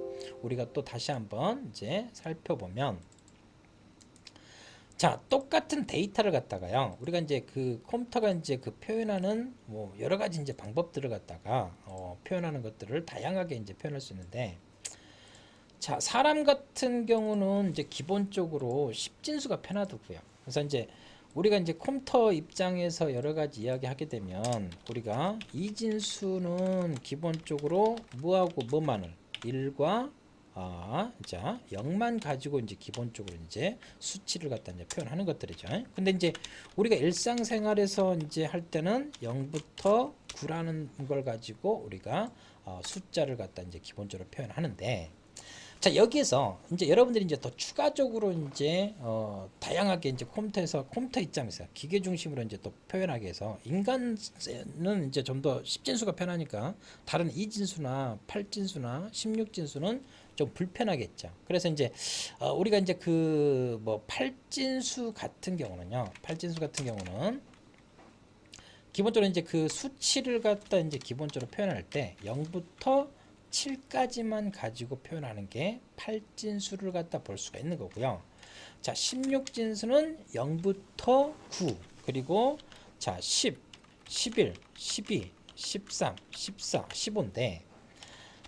우리가 또 다시 한번 이제 살펴보면 자, 똑같은 데이터를 갖다가요. 우리가 이제 그 컴퓨터가 이제 그 표현하는 뭐 여러 가지 이제 방법들을 갖다가 표현하는 것들을 다양하게 이제 표현할 수 있는데 자, 사람 같은 경우는 이제 기본적으로 10진수가 편하더고요. 그래서 이제 우리가 이제 컴퓨터 입장에서 여러 가지 이야기하게 되면 우리가 이진수는 기본적으로 뭐하고 뭐만을 1과 자 0만 가지고 이제 기본적으로 이제 수치를 갖다 이제 표현하는 것들이죠. 근데 이제 우리가 일상생활에서 이제 할 때는 0부터 9라는 걸 가지고 우리가 숫자를 갖다 이제 기본적으로 표현하는데 자, 여기에서 이제 여러분들이 이제 더 추가적으로 이제 다양하게 이제 컴퓨터 입장에서 기계 중심으로 이제 또 표현하기 위해서 인간은 이제 좀 더 10진수가 편하니까 다른 2진수나 8진수나 16진수는 좀 불편하겠죠. 그래서 이제 우리가 이제 그 뭐 8진수 같은 경우는요. 8진수 같은 경우는 기본적으로 이제 그 수치를 갖다 이제 기본적으로 표현할 때 0부터 7까지만 가지고 표현하는 게 8진수를 갖다 볼 수가 있는 거고요. 자, 16진수는 0부터 9 그리고 자 10, 11, 12, 13, 14, 15인데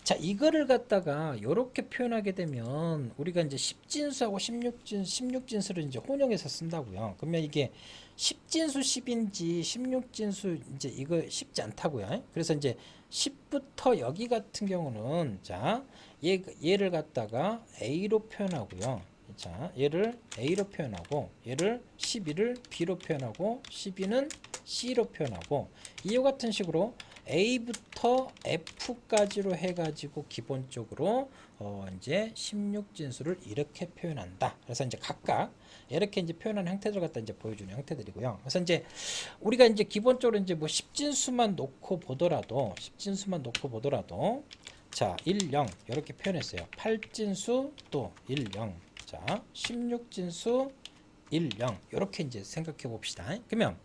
자, 이거를 갖다가 이렇게 표현하게 되면 우리가 이제 10진수하고 16진수를 이제 혼용해서 쓴다고요. 그러면 이게 10진수 10인지 16진수 이제 이거 쉽지 않다고요. 그래서 이제 10부터 여기 같은 경우는 자, 얘를 갖다가 A로 표현하고요. 자, 얘를 A로 표현하고 얘를 12를 B로 표현하고 12는 C로 표현하고 이와 같은 식으로 A부터 F까지로 해가지고 기본적으로 이제 16진수를 이렇게 표현한다. 그래서 이제 각각 이렇게 이제 표현하는 형태들 갖다 이제 보여주는 형태들이고요. 그래서 이제 우리가 이제 기본적으로 이제 뭐 10진수만 놓고 보더라도 자, 1, 0 이렇게 표현했어요. 8진수 또 1, 0. 자, 16진수 1, 0 이렇게 이제 생각해 봅시다. 그러면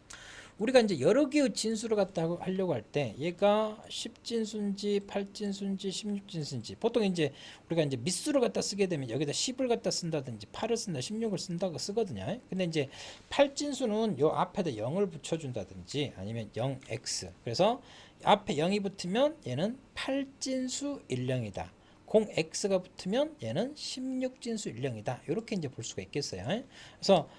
우리가 이제 여러 개의 진수를 갖다 하려고 할 때 얘가 10진수인지 8진수인지 16진수인지 보통 이제 우리가 이제 밑수를 갖다 쓰게 되면 여기다 10을 갖다 쓴다든지 8을 쓴다 16을 쓴다고 쓰거든요. 근데 이제 8진수는 요 앞에다 0을 붙여준다든지 아니면 0x 그래서 앞에 0이 붙으면 얘는 8진수 1령이다. 0x가 붙으면 얘는 16진수 1령이다. 이렇게 이제 볼 수가 있겠어요. 그래서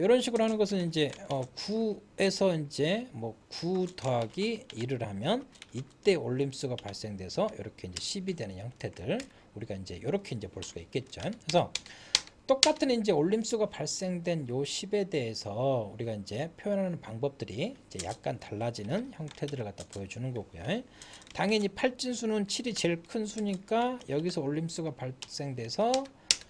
이런 식으로 하는 것은 이제 9에서 이제 뭐 9 더하기 1을 하면 이때 올림수가 발생돼서 이렇게 이제 10이 되는 형태들 우리가 이제 이렇게 이제 볼 수가 있겠죠. 그래서 똑같은 이제 올림수가 발생된 요 10에 대해서 우리가 이제 표현하는 방법들이 이제 약간 달라지는 형태들을 갖다 보여주는 거고요. 당연히 8진수는 7이 제일 큰 수니까 여기서 올림수가 발생돼서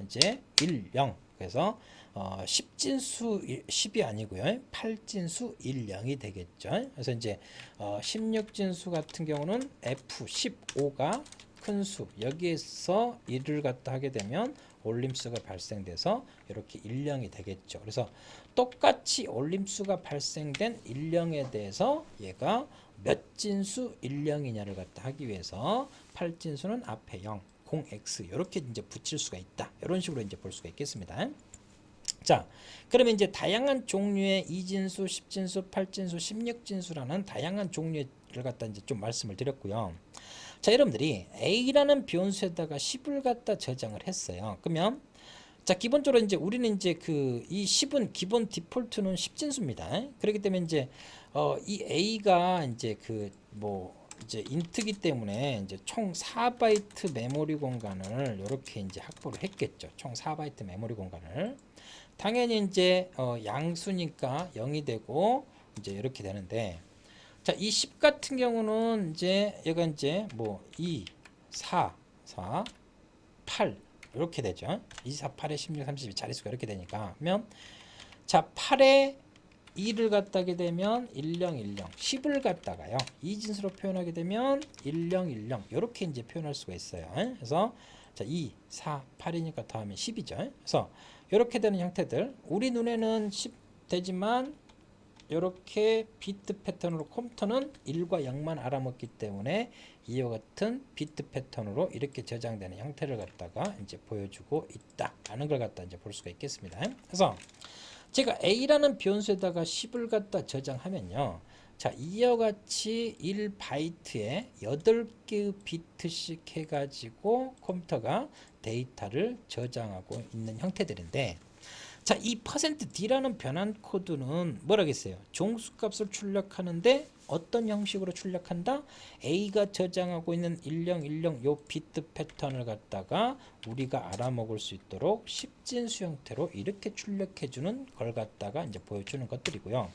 이제 1, 0 그래서 10진수 10이 아니고요. 8진수 1, 0이 되겠죠. 그래서 이제 16진수 같은 경우는 F15가 큰 수 여기에서 1을 갖다 하게 되면 올림수가 발생돼서 이렇게 1, 0이 되겠죠. 그래서 똑같이 올림수가 발생된 1, 0에 대해서 얘가 몇 진수 1, 0이냐를 갖다 하기 위해서 8진수는 앞에 0, 0x 이렇게 이제 붙일 수가 있다. 이런 식으로 이제 볼 수가 있겠습니다. 자, 그러면 이제 다양한 종류의 2진수, 10진수, 8진수, 16진수라는 다양한 종류를 갖다 이제 좀 말씀을 드렸고요. 자, 여러분들이 A라는 변수에다가 10을 갖다 저장을 했어요. 그러면 자, 기본적으로 이제 우리는 이제 이 10은 기본 디폴트는 10진수입니다. 그렇기 때문에 이제 이 A가 이제 이제 인트기 때문에 이제 총 4바이트 메모리 공간을 이렇게 이제 확보를 했겠죠. 총 4바이트 메모리 공간을. 당연히 이제 양수니까 0이 되고 이제 이렇게 되는데 자, 이 10 같은 경우는 이제 얘가 이제 뭐 2, 4, 8 이렇게 되죠. 2, 4, 8에 16, 32 자릿수가 이렇게 되니까 그러면 자, 8에 2를 갖다게 되면 10, 10, 10을 갖다가요. 이진수로 표현하게 되면 10, 10 이렇게 이제 표현할 수가 있어요. 그래서 자, 2, 4, 8이니까 더하면 10이죠. 그래서 이렇게 되는 형태들 우리 눈에는 10 되지만 이렇게 비트 패턴으로 컴퓨터는 1과 0만 알아먹기 때문에 이와 같은 비트 패턴으로 이렇게 저장되는 형태를 갖다가 이제 보여주고 있다라는 걸 갖다 이제 볼 수가 있겠습니다. 그래서 제가 A라는 변수에다가 10을 갖다 저장하면요. 자, 이와 같이 1바이트에 8개의 비트씩 해가지고 컴퓨터가 데이터를 저장하고 있는 형태들인데 자, 이 %D라는 변환 코드는 뭐라겠어요? 종수값을 출력하는데 어떤 형식으로 출력한다? A가 저장하고 있는 1010 요 비트 패턴을 갖다가 우리가 알아먹을 수 있도록 10진수 형태로 이렇게 출력해주는 걸 갖다가 이제 보여주는 것들이고요.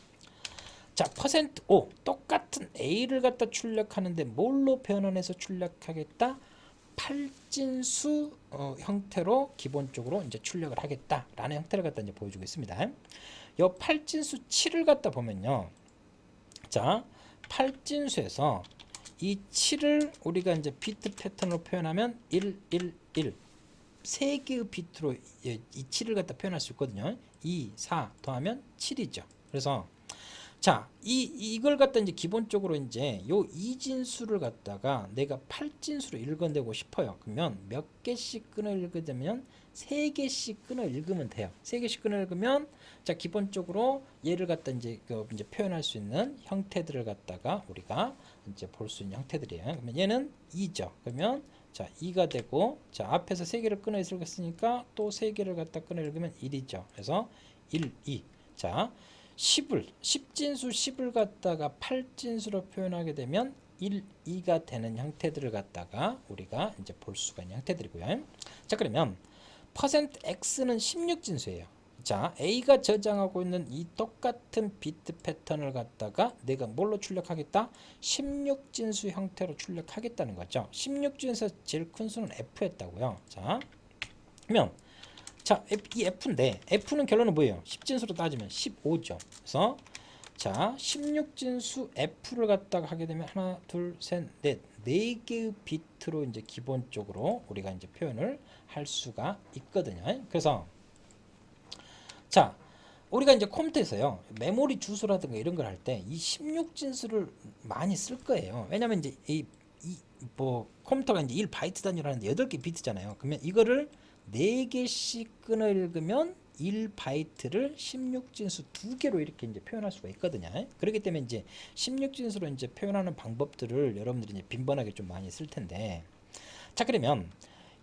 자, %O 똑같은 A를 갖다 출력하는데 뭘로 변환해서 출력하겠다? 8진수 형태로 기본적으로 이제 출력을 하겠다라는 형태를 갖다 이제 보여주고 있습니다. 요 8진수 7을 갖다 보면요. 자, 8진수에서 이 7을 우리가 이제 비트 패턴으로 표현하면 1, 1, 1. 3개의 비트로 이 7을 갖다 표현할 수 있거든요. 2, 4 더하면 7이죠. 그래서 자, 이걸 갖다 이제 기본적으로 이제 요 이진수를 갖다가 내가 8진수로 읽어내고 싶어요. 그러면 몇 개씩 끊어 읽으면 3개씩 끊어 읽으면 돼요. 3개씩 끊어 읽으면 자, 기본적으로 얘를 갖다 이제 이제 표현할 수 있는 형태들을 갖다가 우리가 이제 볼 수 있는 형태들이에요. 그러면 얘는 2죠. 그러면 자, 2가 되고 자, 앞에서 3개를 끊어 읽었으니까 또 3개를 갖다 끊어 읽으면 1이죠. 그래서 1, 2. 자, 10진수 10을 갖다가 8진수로 표현하게 되면 1, 2가 되는 형태들을 갖다가 우리가 이제 볼 수가 있는 형태들이고요. 자, 그러면 %x는 16진수예요. 자, A가 저장하고 있는 이 똑같은 비트 패턴을 갖다가 내가 뭘로 출력하겠다? 16진수 형태로 출력하겠다는 거죠. 16진수에서 제일 큰 수는 F였다고요. 자, 그러면 자, 이 F인데 F는 결론은 뭐예요? 10진수로 따지면 15죠. 그래서 자, 16진수 F를 갖다가 하게 되면 하나, 둘, 셋, 넷, 네 개의 비트로 이제 기본적으로 우리가 이제 표현을 할 수가 있거든요. 그래서 자, 우리가 이제 컴퓨터에서요, 메모리 주소라든가 이런 걸 할 때 이 16진수를 많이 쓸 거예요. 왜냐면 이제 뭐 컴퓨터가 이제 1바이트 단위로 하는데 8개 비트잖아요. 그러면 이거를 4개씩 끊어 읽으면 1바이트를 16진수 2개로 이렇게 이제 표현할 수가 있거든요. 그렇기 때문에 이제 16진수로 이제 표현하는 방법들을 여러분들이 이제 빈번하게 좀 많이 쓸 텐데, 자, 그러면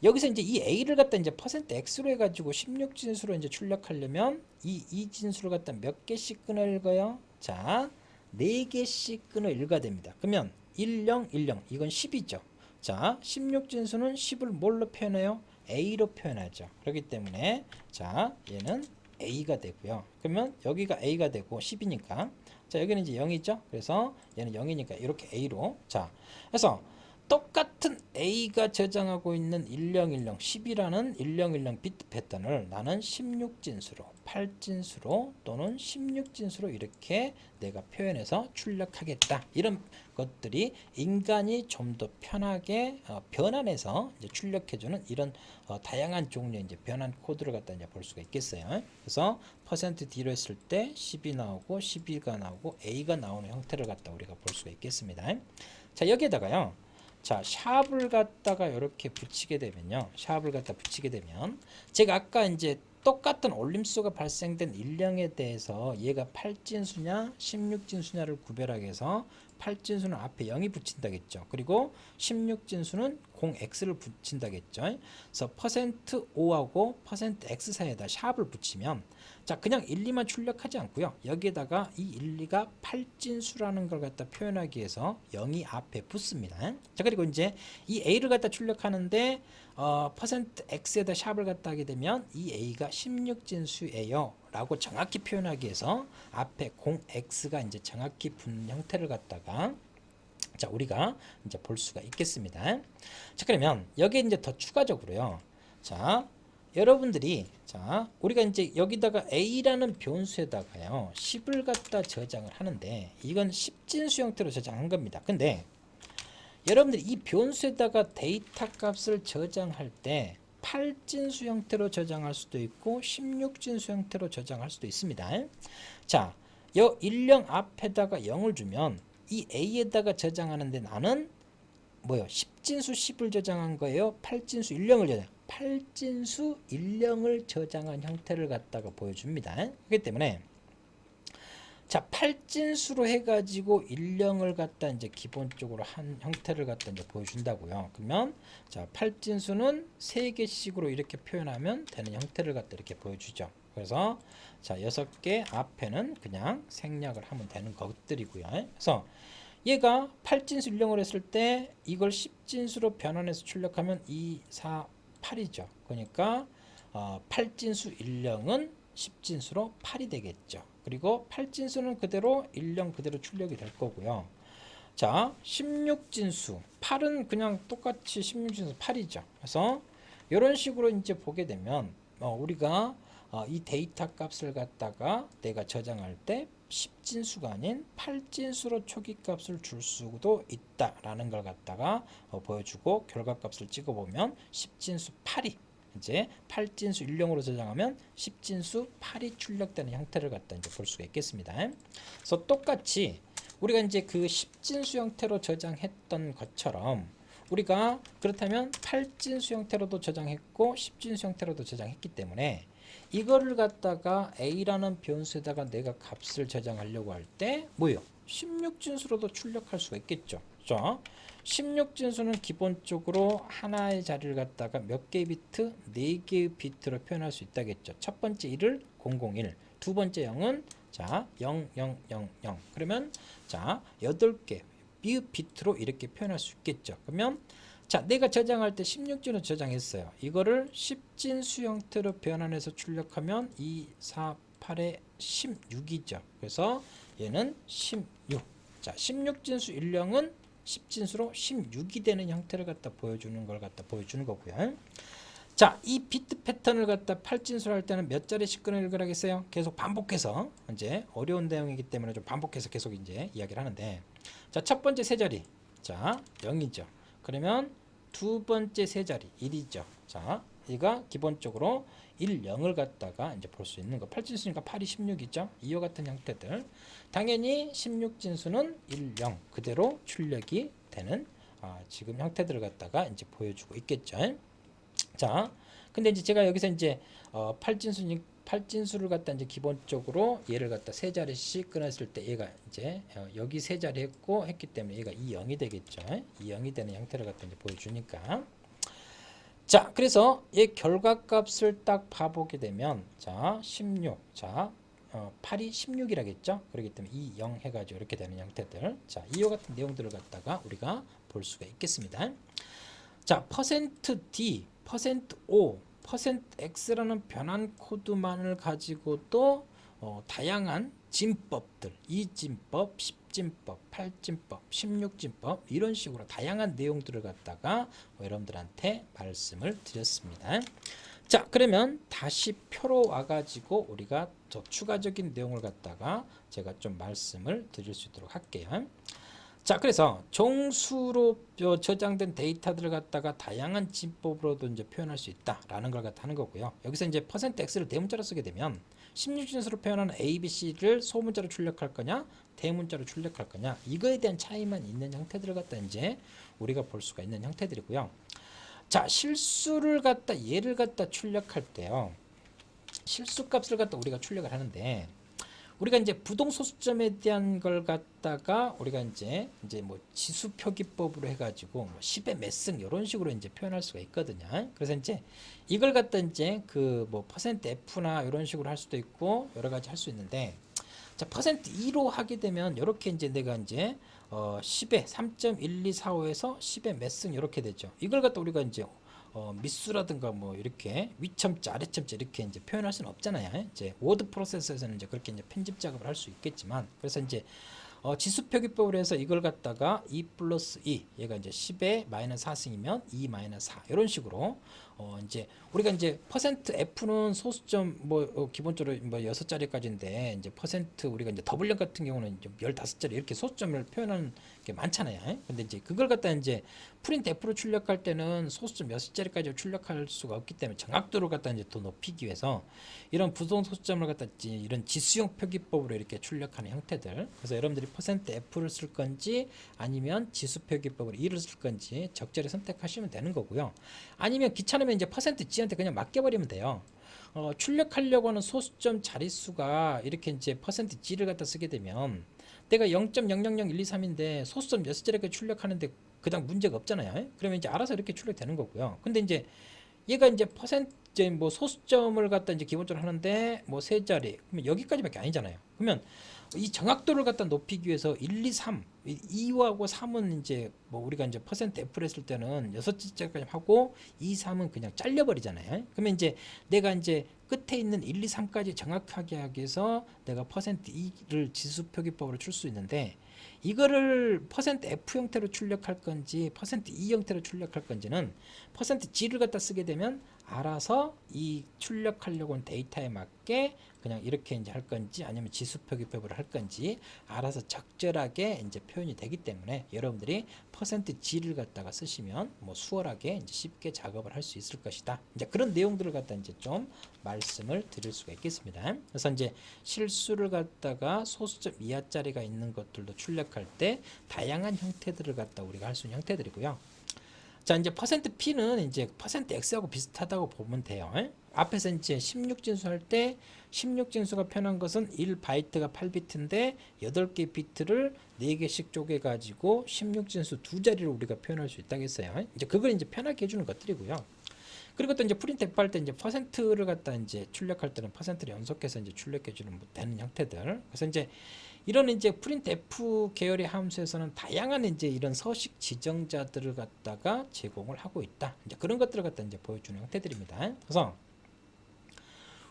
여기서 이제 이 A를 갖다 이제 %x로 해가지고 16진수로 이제 출력하려면 이 진수를 갖다 몇 개씩 끊어 읽어요? 자, 4개씩 끊어 읽어야 됩니다. 그러면 10, 10, 이건 10이죠. 자, 16진수는 10을 뭘로 표현해요? A로 표현하죠. 그렇기 때문에 자, 얘는 A가 되고요. 그러면 여기가 A가 되고 10이니까 자, 여기는 이제 0이죠. 그래서 얘는 0이니까 이렇게 A로. 자, 그래서 똑같은 A가 저장하고 있는 1010 10이라는 1010 비트 패턴을 나는 16진수로 8진수로 또는 16진수로 이렇게 내가 표현해서 출력하겠다. 이런 것들이 인간이 좀 더 편하게 변환해서 이제 출력해주는 이런 다양한 종류의 이제 변환 코드를 갖다 이제 볼 수가 있겠어요. 그래서 %D로 했을 때 10이 나오고 12가 나오고 A가 나오는 형태를 갖다 우리가 볼 수가 있겠습니다. 자, 여기에다가요. 자, 샵을 갖다가 이렇게 붙이게 되면요. 샵을 갖다 붙이게 되면 제가 아까 이제 똑같은 올림수가 발생된 일령에 대해서 얘가 8진수냐 16진수냐를 구별하기 위해서 8진수는 앞에 0이 붙인다겠죠. 그리고 16진수는 0x를 붙인다겠죠. 그래서 %5하고 %x 사이에다 샵을 붙이면 자, 그냥 1, 2만 출력하지 않고요. 여기에다가 이 1, 2가 8진수라는 걸 갖다 표현하기 위해서 0이 앞에 붙습니다. 자, 그리고 이제 이 A를 갖다 출력하는데 %x에다 샵을 갖다 하게 되면 이 A가 16진수예요 라고 정확히 표현하기 위해서 앞에 0x가 이제 정확히 붙는 형태를 갖다가 자, 우리가 이제 볼 수가 있겠습니다. 자, 그러면 여기에 이제 더 추가적으로요. 자, 여러분들이 자, 우리가 이제 여기다가 A라는 변수에다가요 10을 갖다 저장을 하는데 이건 10진수 형태로 저장한 겁니다. 근데 여러분들이 이 변수에다가 데이터 값을 저장할 때 8진수 형태로 저장할 수도 있고 16진수 형태로 저장할 수도 있습니다. 자, 여 10 앞에다가 0을 주면 이 A에다가 저장하는데 나는 뭐요? 10진수 10을 저장한 거예요? 8진수 10을 저장. 8진수 10을 저장한 형태를 갖다가 보여줍니다. 그렇기 때문에 자, 8진수로 해가지고 10을 갖다 이제 기본적으로 한 형태를 갖다 이제 보여준다고요. 그러면 자, 8진수는 3개씩으로 이렇게 표현하면 되는 형태를 갖다 이렇게 보여주죠. 그래서 자, 6개 앞에는 그냥 생략을 하면 되는 것들이고요. 그래서 얘가 8진수 10을 했을 때 이걸 10진수로 변환해서 출력하면 2, 4, 8이죠. 그러니까 8진수 10은 10진수로 8이 되겠죠. 그리고 8진수는 그대로 10 그대로 출력이 될 거고요. 자, 16진수 8은 그냥 똑같이 16진수 8이죠. 그래서 이런 식으로 이제 보게 되면 우리가 이 데이터 값을 갖다가 내가 저장할 때 10진수가 아닌 8진수로 초기 값을 줄 수도 있다라는 걸 갖다가 보여주고 결과값을 찍어보면 10진수 8이 이제 8진수 10으로 저장하면 10진수 8이 출력되는 형태를 갖다 이제 볼 수가 있겠습니다. 그래서 똑같이 우리가 이제 그 10진수 형태로 저장했던 것처럼 우리가 그렇다면 8진수 형태로도 저장했고 10진수 형태로도 저장했기 때문에 이거를 갖다가 A라는 변수에다가 내가 값을 저장하려고 할 때 뭐예요? 16진수로도 출력할 수가 있겠죠. 자, 16진수는 기본적으로 하나의 자리를 갖다가 몇 개의 비트? 4개의 비트로 표현할 수 있다겠죠. 첫 번째 1을 001, 두 번째 0은 자 0000. 그러면 자 8개 비트로 이렇게 표현할 수 있겠죠. 그러면 자, 내가 저장할 때 16진으로 저장했어요. 이거를 10진수 형태로 변환해서 출력하면 2, 4, 8에 16이죠. 그래서 얘는 16. 자, 16진수 일령은 10진수로 16이 되는 형태를 갖다 보여주는 걸 갖다 보여주는 거고요. 자, 이 비트 패턴을 갖다 8진수로 할 때는 몇 자리씩 끊어 읽으라겠어요? 계속 반복해서 이제 어려운 내용이기 때문에 좀 반복해서 계속 이제 이야기를 하는데, 자, 첫 번째 세 자리, 자, 0이죠. 그러면 두 번째 세 자리 1이죠. 자, 이가 기본적으로 1, 0을 갖다가 이제 볼 수 있는 거. 8진수니까 8이 16이죠. 이와 같은 형태들. 당연히 16진수는 1, 0 그대로 출력이 되는 지금 형태들을 갖다가 이제 보여주고 있겠죠. 자, 근데 이제 제가 여기서 이제 8진수를 갖다 이제 기본적으로 얘를 갖다 세 자리씩 끊었을 때 얘가 이제 여기 세 자리 했기 때문에 얘가 2, 0이 되겠죠. 2, 0이 되는 형태를 갖다 이제 보여주니까. 자, 그래서 얘 결과값을 딱 봐보게 되면, 자, 16, 자, 8이 16이라겠죠. 그렇기 때문에 2, 0 해가지고 이렇게 되는 형태들. 자, 이와 같은 내용들을 갖다가 우리가 볼 수가 있겠습니다. 자, %d, %o, %x라는 변환 코드만을 가지고도 다양한 진법들, 2진법, 10진법, 8진법, 16진법 이런 식으로 다양한 내용들을 갖다가 여러분들한테 말씀을 드렸습니다. 자, 그러면 다시 표로 와가지고 우리가 더 추가적인 내용을 갖다가 제가 좀 말씀을 드릴 수 있도록 할게요. 자, 그래서 정수로 저장된 데이터들을 갖다가 다양한 진법으로도 이제 표현할 수 있다라는 걸 갖다 하는 거고요. 여기서 이제 %x를 대문자로 쓰게 되면 16진수로 표현하는 a, b, c를 소문자로 출력할 거냐, 대문자로 출력할 거냐, 이거에 대한 차이만 있는 형태들을 갖다 이제 우리가 볼 수가 있는 형태들이고요. 자, 실수를 갖다 얘를 갖다 출력할 때요. 실수값을 갖다 우리가 출력을 하는데, 우리가 이제 부동소수점에 대한 걸 갖다가 우리가 이제 뭐 지수 표기법으로 해가지고 뭐 10의 몇 승 이런 식으로 이제 표현할 수가 있거든요. 그래서 이제 이걸 갖다 이제 그 뭐 %f나 이런 식으로 할 수도 있고 여러 가지 할 수 있는데, 자, %2로 하게 되면 이렇게 이제 내가 이제 10의 3.1245에서 10의 몇 승 이렇게 되죠. 이걸 갖다 우리가 이제 미수라든가 뭐 이렇게 위첨자 아래첨자 이렇게 이제 표현할 수는 없잖아요. 이제 워드 프로세서에서는 이제 그렇게 이제 편집 작업을 할 수 있겠지만, 그래서 이제 지수 표기법으로 해서 이걸 갖다가 2 플러스 2 얘가 이제 10의 마이너스 4승이면 2 마이너스 4 이런 식으로 이제 우리가 이제 %f는 소수점 뭐 기본적으로 뭐 6자리까지인데 이제 우리가 이제 더블령 같은 경우는 이제 15자리 이렇게 소수점을 표현하는 게 많잖아요. 근데 이제 그걸 갖다 이제 프린트 f로 출력할 때는 소수점 6자리까지 출력할 수가 없기 때문에 정확도를 갖다 이제 더 높이기 위해서 이런 부동 소수점을 갖다 이런 지수형 표기법으로 이렇게 출력하는 형태들. 그래서 여러분들이 %f를 쓸 건지 아니면 지수 표기법으로 2를 쓸 건지 적절히 선택하시면 되는 거고요. 아니면 귀찮으면 이제 %g한테 그냥 맡겨버리면 돼요. 출력하려고 하는 소수점 자릿수가 이렇게 이제 %g를 갖다 쓰게 되면 내가 0.000123인데 소수점 6자리까지 출력하는데 그다음 문제가 없잖아요. 그러면 이제 알아서 이렇게 출력되는 거고요. 근데 이제 얘가 이제 이제 뭐 소수점을 갖다 이제 기본적으로 하는데 뭐 세 자리 그러면 여기까지밖에 아니잖아요. 그러면 이 정확도를 갖다 높이기 위해서 1, 2, 3 2하고 3은 이제 뭐 우리가 이제 %f를 했을 때는 6자까지 하고 2, 3은 그냥 잘려버리잖아요. 그러면 이제 내가 이제 끝에 있는 1, 2, 3까지 정확하게 하기 위해서 내가 %2를 지수 표기법으로 줄 수 있는데, 이거를 %f 형태로 출력할 건지 %e 형태로 출력할 건지는 %g를 갖다 쓰게 되면 알아서 이 출력하려고 하는 데이터에 맞게 그냥 이렇게 이제 할 건지 아니면 지수 표기법으로 할 건지 알아서 적절하게 이제 표현이 되기 때문에 여러분들이 %g를 갖다가 쓰시면 뭐 수월하게 이제 쉽게 작업을 할 수 있을 것이다. 이제 그런 내용들을 갖다 이제 좀 말씀을 드릴 수가 있겠습니다. 그래서 이제 실수를 갖다가 소수점 이하짜리가 있는 것들도 출력할 때 다양한 형태들을 갖다 우리가 할 수 있는 형태들이고요. 자, 이제 %p는 이제 %x하고 비슷하다고 보면 돼요. 앞에서 이제 16진수 할 때 16진수가 표현한 것은 1바이트가 8비트인데 8개 비트를 4개씩 쪼개 가지고 16진수 두 자리를 우리가 표현할 수 있다고 했어요. 이제 그걸 이제 편하게 해주는 것들이고요. 그리고 또 이제 프린트 할 때 이제 %를 갖다 이제 출력할 때는 %를 연속해서 이제 출력해 주는 되는 형태들. 그래서 이제 이런 이제 printf 계열의 함수에서는 다양한 이제 이런 서식 지정자들을 갖다가 제공을 하고 있다. 이제 그런 것들을 갖다 이제 보여주는 형태들입니다. 그래서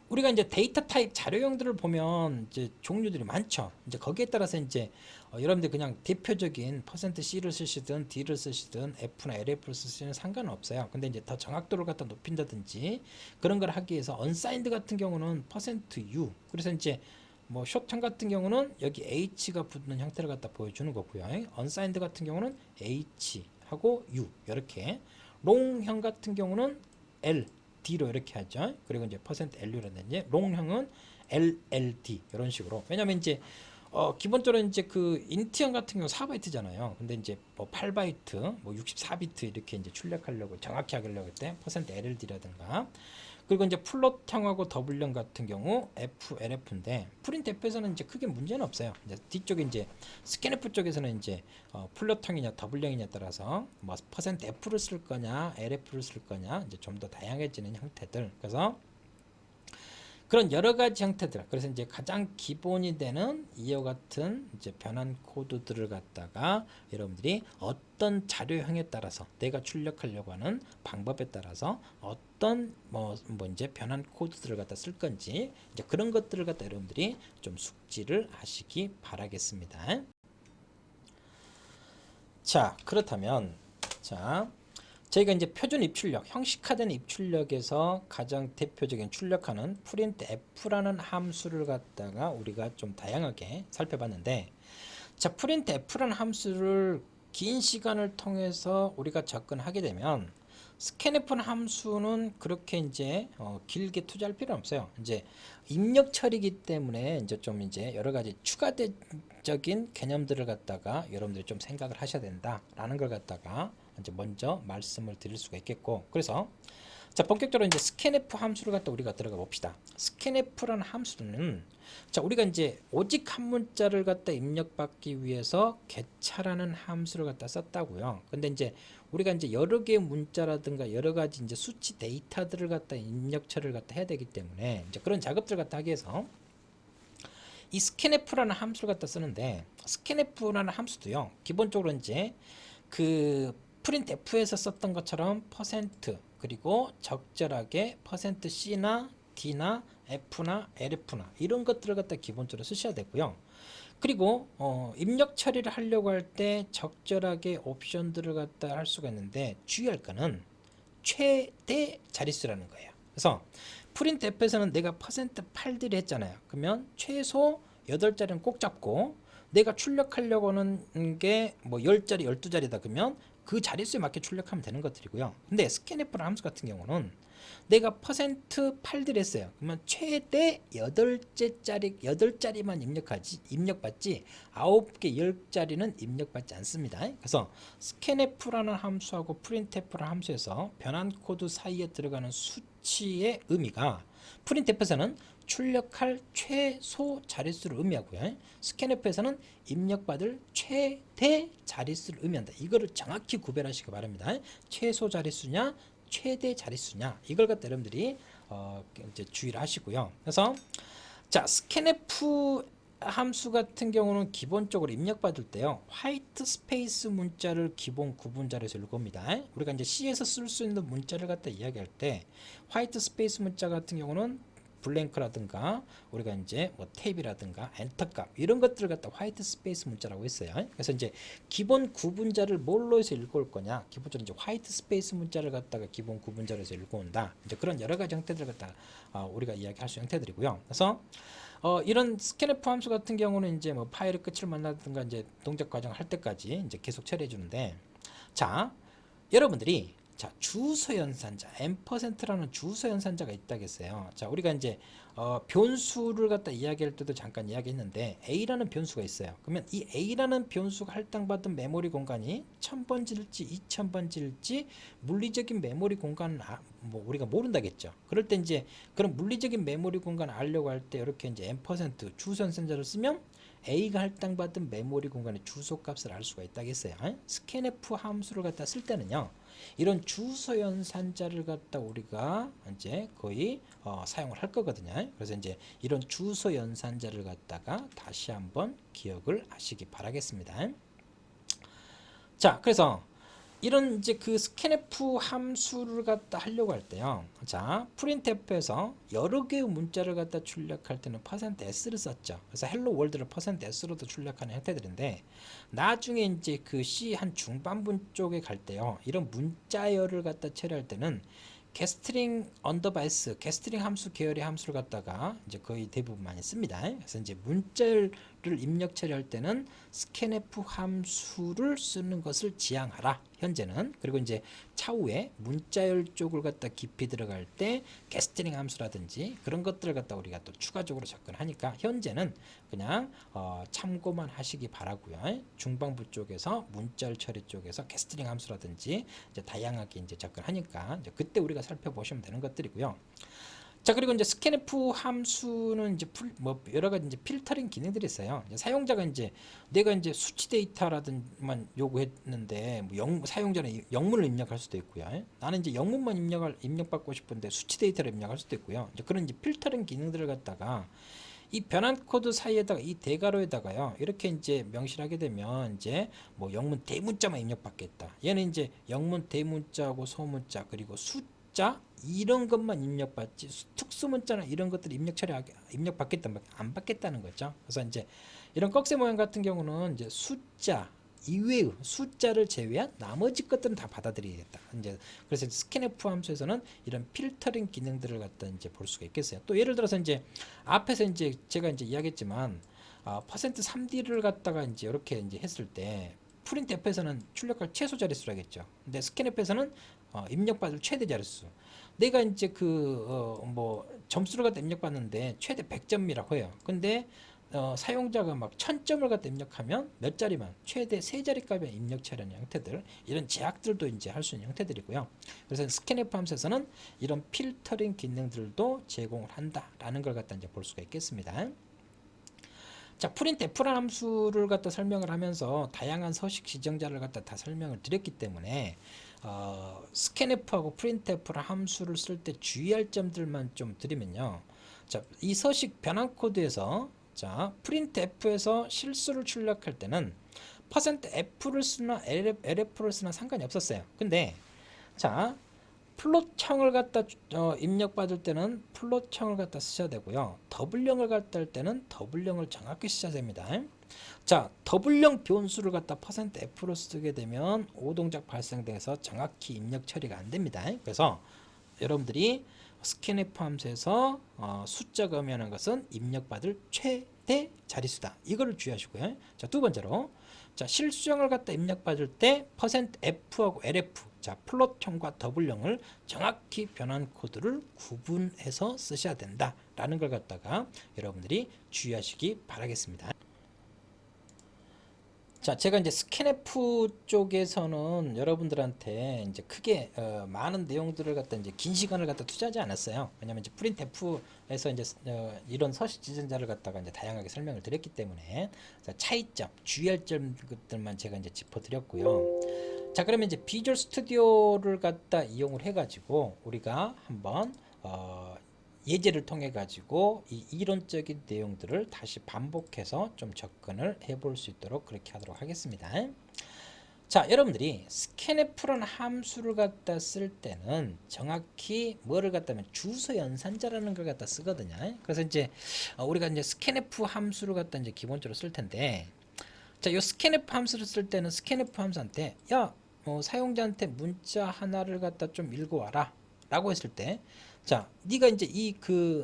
우리가 이제 데이터 타입 자료형들을 보면 이제 종류들이 많죠. 이제 거기에 따라서 이제 여러분들 그냥 대표적인 %C를 쓰시든 D를 쓰시든 F나 LF를 쓰시든 상관은 없어요. 근데 이제 더 정확도를 갖다 높인다든지 그런 걸 하기 위해서 unsigned 같은 경우는 %U, 그래서 이제 뭐 shortterm 같은 경우는 여기 H가 붙는 형태를 갖다 보여주는 거고요. unsigned 같은 경우는 H 하고 U 이렇게, long형 같은 경우는 L D로 이렇게 하죠. 그리고 이제 %LU라든지 롱형은 LLD 이런 식으로. 왜냐면 이제 기본적으로 이제 그 인트형 같은 경우 4바이트잖아요. 근데 이제 뭐 8바이트, 뭐 64비트 이렇게 이제 출력하려고 정확히 하려고 할 때 %LLD라든가, 그리고 이제 플롯형하고 더블형 같은 경우 FLF인데 프린트F에서는 이제 크게 문제는 없어요. 이제 뒤쪽에 이제 스캔F 쪽에서는 이제 플롯형이냐 더블형이냐에 따라서 뭐 %F를 쓸 거냐 LF를 쓸 거냐 이제 좀 더 다양해지는 형태들. 그래서 그런 여러 가지 형태들. 그래서 이제 가장 기본이 되는 이와 같은 이제 변환 코드들을 갖다가 여러분들이 어떤 자료형에 따라서 내가 출력하려고 하는 방법에 따라서 어떤 뭐 이제 변환 코드들을 갖다 쓸 건지 이제 그런 것들을 갖다 여러분들이 좀 숙지를 하시기 바라겠습니다. 자, 그렇다면 자, 저희가 이제 표준 입출력, 형식화된 입출력에서 가장 대표적인 출력하는 printf라는 함수를 갖다가 우리가 좀 다양하게 살펴봤는데, 자, printf라는 함수를 긴 시간을 통해서 우리가 접근하게 되면 scanf라는 함수는 그렇게 이제 길게 투자할 필요는 없어요. 이제 입력 처리이기 때문에 이제 좀 이제 여러 가지 추가적인 개념들을 갖다가 여러분들이 좀 생각을 하셔야 된다라는 걸 갖다가 이제 먼저 말씀을 드릴 수가 있겠고, 그래서 자, 본격적으로 이제 scanf 함수를 갖다 우리가 들어가 봅시다. scanf라는 함수는 자, 우리가 이제 오직 한 문자를 갖다 입력받기 위해서 get라는 함수를 갖다 썼다고요. 근데 이제 우리가 이제 여러 개의 문자라든가 여러 가지 이제 수치 데이터들을 갖다 입력 처리를 갖다 해야 되기 때문에 이제 그런 작업들을 갖다 하기 위해서 이 scanf라는 함수를 갖다 쓰는데, scanf라는 함수도요 기본적으로 이제 그 printf에서 썼던 것처럼 % 그리고 적절하게 %C나 D나 F나 LF나 이런 것들을 갖다 기본적으로 쓰셔야 되고요. 그리고 입력 처리를 하려고 할 때 적절하게 옵션들을 갖다 할 수가 있는데 주의할 거는 최대 자릿수라는 거예요. 그래서 printf에서는 내가 %8들이 했잖아요. 그러면 최소 8자리는 꼭 잡고, 내가 출력하려고 하는 게 뭐 10자리 12자리다 그러면 그 자릿수에 맞게 출력하면 되는 것들이고요. 근데 scanf라는 함수 같은 경우는 내가 %8들 했어요. 그러면 최대 8자리만 입력받지 9개 10자리는 입력받지 않습니다. 그래서 scanf라는 함수하고 printf라는 함수에서 변환 코드 사이에 들어가는 수치의 의미가 printf에서는 출력할 최소 자릿수를 의미하고요. scanf에서는 입력받을 최대 자릿수를 의미한다. 이거를 정확히 구별하시기 바랍니다. 최소 자릿수냐 최대 자릿수냐 이걸 갖다 여러분들이 이제 주의를 하시고요. 그래서 자, scanf 함수 같은 경우는 기본적으로 입력받을 때요 화이트 스페이스 문자를 기본 구분자료에서 읽어옵니다. 우리가 이제 C에서 쓸 수 있는 문자를 갖다 이야기할 때 화이트 스페이스 문자 같은 경우는 블랭크라든가 우리가 이제 뭐 탭이라든가 엔터값 이런 것들을 갖다 화이트 스페이스 문자라고 했어요. 그래서 이제 기본 구분자를 뭘로 해서 읽어올 거냐, 기본적으로 이제 화이트 스페이스 문자를 갖다가 기본 구분자로 해서 읽어온다. 이제 그런 여러 가지 형태들을 갖다 우리가 이야기할 수 있는 형태들이고요. 그래서 이런 scanf 함수 같은 경우는 이제 뭐 파일의 끝을 만나든가 이제 동작 과정을 할 때까지 이제 계속 처리해 주는데, 자, 여러분들이 자, 주소 연산자 %라는 주소 연산자가 있다겠어요. 자, 우리가 이제 변수를 갖다 이야기할 때도 잠깐 이야기했는데 A라는 변수가 있어요. 그러면 이 A라는 변수가 할당받은 메모리 공간이 1000번지일지 2000번지일지 물리적인 메모리 공간은 뭐 우리가 모른다겠죠. 그럴 때 이제 그런 물리적인 메모리 공간을 알려고 할 때 이렇게 이제 %, 주소 연산자를 쓰면 A가 할당받은 메모리 공간의 주소 값을 알 수가 있다겠어요. scanf 함수를 갖다 쓸 때는요 이런 주소 연산자를 갖다 우리가 이제 거의 사용을 할 거거든요. 그래서 이제 이런 주소 연산자를 갖다가 다시 한번 기억을 하시기 바라겠습니다. 자, 그래서 이런 이제 그 scanf 함수를 갖다 하려고 할 때요. 자, printf에서 여러 개의 문자를 갖다 출력할 때는 %s를 썼죠. 그래서 hello world를 %s로도 출력하는 형태들인데, 나중에 이제 그 C 한 중반부 쪽에 갈 때요. 이런 문자열을 갖다 처리할 때는 게스트링 언더바 s, 게스트링 함수 계열의 함수를 갖다가 이제 거의 대부분 많이 씁니다. 그래서 이제 문자를 입력 처리할 때는 scanf 함수를 쓰는 것을 지향하라. 현재는. 그리고 이제 차후에 문자열 쪽을 갖다 깊이 들어갈 때 게스트링 함수라든지 그런 것들을 갖다 우리가 또 추가적으로 접근하니까 현재는 그냥 참고만 하시기 바라고요. 중반부 쪽에서 문자열 처리 쪽에서 게스트링 함수라든지 이제 다양하게 이제 접근하니까 이제 그때 우리가 살펴보시면 되는 것들이고요. 자, 그리고 이제 scanf 함수는 이제 뭐 여러 가지 이제 필터링 기능들이 있어요. 이제 사용자가 이제 내가 이제 수치 데이터라든만 요구했는데 뭐 사용자는 영문을 입력할 수도 있고요. 나는 이제 영문만 입력받고 싶은데 수치 데이터를 입력할 수도 있고요. 이제 그런 이제 필터링 기능들을 갖다가 이 변환 코드 사이에다가 이 대괄호에다가요 이렇게 이제 명시하게 되면 이제 뭐 영문 대문자만 입력받겠다. 얘는 이제 영문 대문자하고 소문자 그리고 숫자 이런 것만 입력받지 특수문자나 이런 것들 입력받겠다 안 받겠다는 거죠. 그래서 이제 이런 꺽쇠 모양 같은 경우는 이제 숫자 이외의 숫자를 제외한 나머지 것들은 다 받아들이겠다. 이제 그래서 scanf 함수에서는 이런 필터링 기능들을 갖다 이제 볼 수가 있겠어요. 또 예를 들어서 이제 앞에서 이제 제가 이제 이야기했지만 %3D를 갖다가 이제 이렇게 이제 했을 때 printf에서는 출력할 최소 자릿수라겠죠. 근데 scanf에서는 입력받을 최대 자릿수. 내가 이제 뭐 점수를 갖다 입력받는데 최대 100점이라고 해요. 근데 사용자가 막 1000점을 갖다 입력하면 몇 자리만 최대 3자리 값에 입력 처리하는 형태들 이런 제약들도 이제 할 수 있는 형태들이고요. 그래서 scanf 함수에서는 이런 필터링 기능들도 제공을 한다라는 걸 갖다 이제 볼 수가 있겠습니다. 자, printf라는 함수를 갖다 설명을 하면서 다양한 서식 지정자를 갖다 다 설명을 드렸기 때문에 scanf하고 printf라는 함수를 쓸 때 주의할 점들만 좀 드리면요. 자, 이 서식 변환 코드에서 자, printf에서 실수를 출력할 때는 %f를 쓰나 lf를 쓰나 상관이 없었어요. 근데 자, 플롯창을 갖다 입력받을 때는 플롯창을 갖다 쓰셔야 되고요. 더블형을 갖다 할 때는 더블형을 정확히 쓰셔야 됩니다. 자, 더블형 변수를 갖다 %f로 쓰게 되면 오동작 발생돼서 정확히 입력 처리가 안 됩니다. 그래서 여러분들이 scanf 함수에서 숫자가 의미하는 것은 입력받을 최대 자릿수다. 이거를 주의하시고요. 자, 두 번째로 자, 실수형을 갖다 입력받을 때 %f하고 lf 자, 플롯형과 더블형을 정확히 변환 코드를 구분해서 쓰셔야 된다라는 걸 갖다가 여러분들이 주의하시기 바라겠습니다. 자, 제가 이제 scanf 쪽에서는 여러분들한테 이제 크게 많은 내용들을 갖다 이제 긴 시간을 갖다 투자하지 않았어요. 왜냐면 이제 printf에서 이제 이런 서식 지정자를 갖다가 이제 다양하게 설명을 드렸기 때문에 자, 차이점, 주의할 점들만 제가 이제 짚어드렸고요. 자, 그러면 이제 비주얼 스튜디오를 갖다 이용을 해가지고 우리가 한번 예제를 통해 가지고 이 이론적인 내용들을 다시 반복해서 좀 접근을 해볼 수 있도록 그렇게 하도록 하겠습니다. 자, 여러분들이 scanf라는 함수를 갖다 쓸 때는 정확히 뭐를 갖다 하면 주소 연산자라는 걸 갖다 쓰거든요. 그래서 이제 우리가 이제 scanf 함수를 갖다 이제 기본적으로 쓸 텐데, 자, 이 scanf 함수를 쓸 때는 scanf 함수한테 야, 사용자한테 문자 하나를 갖다 좀 읽어와라 라고 했을 때, 자, 네가 이제 이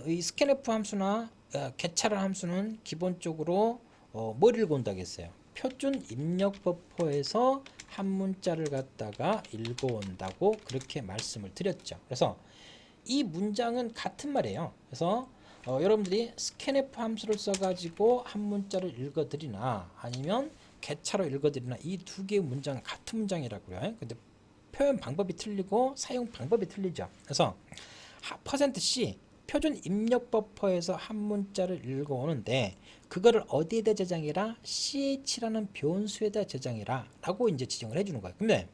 scanf 함수나 get라는 함수는 기본적으로 뭘 읽어온다고 했어요? 표준 입력 버퍼에서 한 문자를 갖다가 읽어온다고 그렇게 말씀을 드렸죠. 그래서 이 문장은 같은 말이에요. 그래서 여러분들이 scanf 함수를 써가지고 한 문자를 읽어드리나 아니면 get로 읽어드리나 이 두 개의 문장은 같은 문장이라고요. 근데 표현 방법이 틀리고 사용 방법이 틀리죠. 그래서 %c 표준 입력 버퍼에서 한 문자를 읽어오는데 그거를 어디에다 저장이라 ch라는 변수에다 저장이라 라고 이제 지정을 해주는 거예요. 근데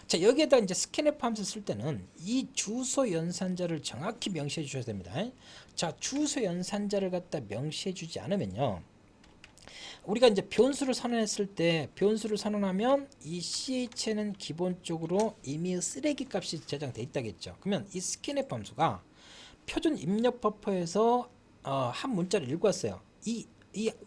자, 여기에다 이제 스캔F 함수 쓸 때는 이 주소 연산자를 정확히 명시해 주셔야 됩니다. 자, 주소 연산자를 갖다 명시해 주지 않으면요, 우리가 이제 변수를 선언했을 때, 변수를 선언하면 이 ch는 기본적으로 이미 쓰레기 값이 저장돼 있다겠죠. 그러면 이 scanf 함수가 표준 입력 버퍼에서 한 문자를 읽었어요. 이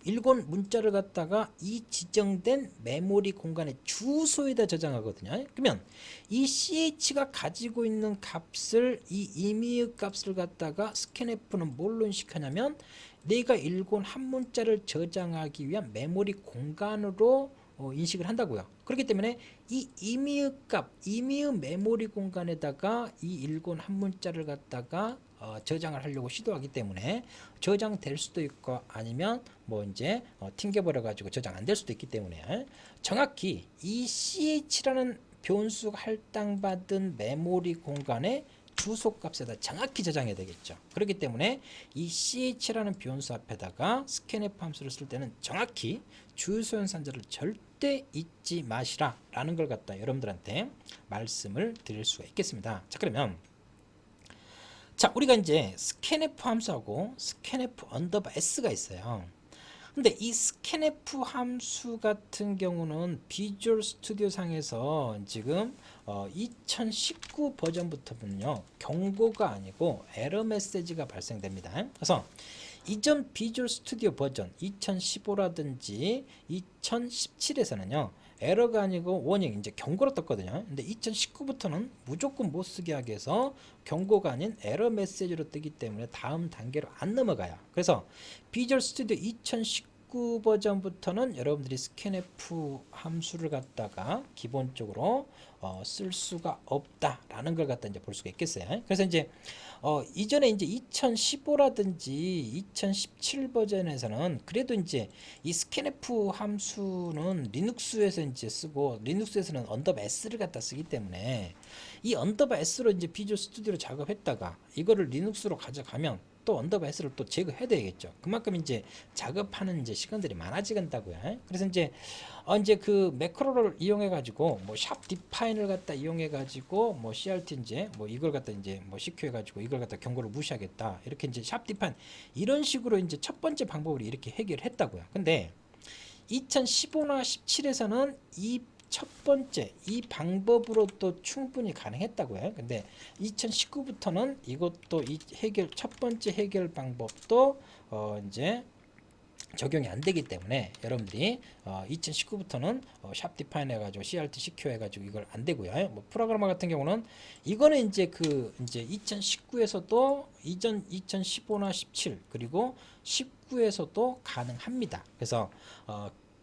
읽은 문자를 갖다가 이 지정된 메모리 공간의 주소에다 저장하거든요. 그러면 이 ch가 가지고 있는 값을, 이 임의의 값을 갖다가 scanf는 뭘로 인식하냐면 내가 읽은 한 문자를 저장하기 위한 메모리 공간으로 인식을 한다고요. 그렇기 때문에 이 임의의 값, 임의의 메모리 공간에다가 이 읽은 한 문자를 갖다가 저장을 하려고 시도하기 때문에 저장될 수도 있고 아니면 뭐 이제 튕겨버려 가지고 저장 안 될 수도 있기 때문에 정확히 이 ch라는 변수가 할당받은 메모리 공간에 주소값에다 정확히 저장해야 되겠죠. 그렇기 때문에 이 ch라는 변수 앞에다가 scanf 함수를 쓸 때는 정확히 주소 연산자를 절대 잊지 마시라 라는 걸 갖다 여러분들한테 말씀을 드릴 수가 있겠습니다. 자, 그러면 자, 우리가 이제 scanf 함수하고 scanf 언더바 s가 있어요. 근데 이 scanf 함수 같은 경우는 비주얼 스튜디오 상에서 지금 2019 버전부터는요, 경고가 아니고 에러 메시지가 발생됩니다. 그래서 이전 비주얼 스튜디오 버전 2015라든지 2017에서는요 에러가 아니고 워닝, 이제 경고로 떴거든요. 근데 2019부터는 무조건 못 쓰게 하기 위해서 경고가 아닌 에러 메시지로 뜨기 때문에 다음 단계로 안 넘어가요. 그래서 비주얼 스튜디오 2019 버전부터는 여러분들이 scanf 함수를 갖다가 기본적으로 쓸 수가 없다라는 걸 갖다 이제 볼 수가 있겠어요. 그래서 이제 이전에 이제 2015라든지 2017 버전에서는 그래도 이제 이 scanf 함수는 리눅스에서 이제 쓰고 리눅스에서는 언더바 s를 갖다 쓰기 때문에 이 언더바 s로 이제 비주얼 스튜디오로 작업했다가 이거를 리눅스로 가져가면 또 언더바 s를 또 제거해야 되겠죠. 그만큼 이제 작업하는 이제 시간들이 많아지겠다고요. 그래서 이제 그 매크로를 이용해 가지고 뭐 샵 디파인을 갖다 이용해 가지고 뭐 crt 이제 뭐 이걸 갖다 이제 뭐 CQ 해 가지고 이걸 갖다 경고를 무시하겠다, 이렇게 이제 샵 디파인 이런 식으로 이제 첫 번째 방법으로 이렇게 해결했다고요. 근데 2015나 17에서는 이 첫 번째 이 방법으로 또 충분히 가능했다고요. 근데 2019부터는 이것도 이 해결, 첫 번째 해결 방법도 이제 적용이 안 되기 때문에 여러분들이 2019부터는 샵 디파인 해가지고 CRT CQ 해가지고 이걸 안 되고요. 뭐 프로그래머 같은 경우는 이거는 이제 이제 2019에서도 이전 2015나 17 그리고 19에서도 가능합니다. 그래서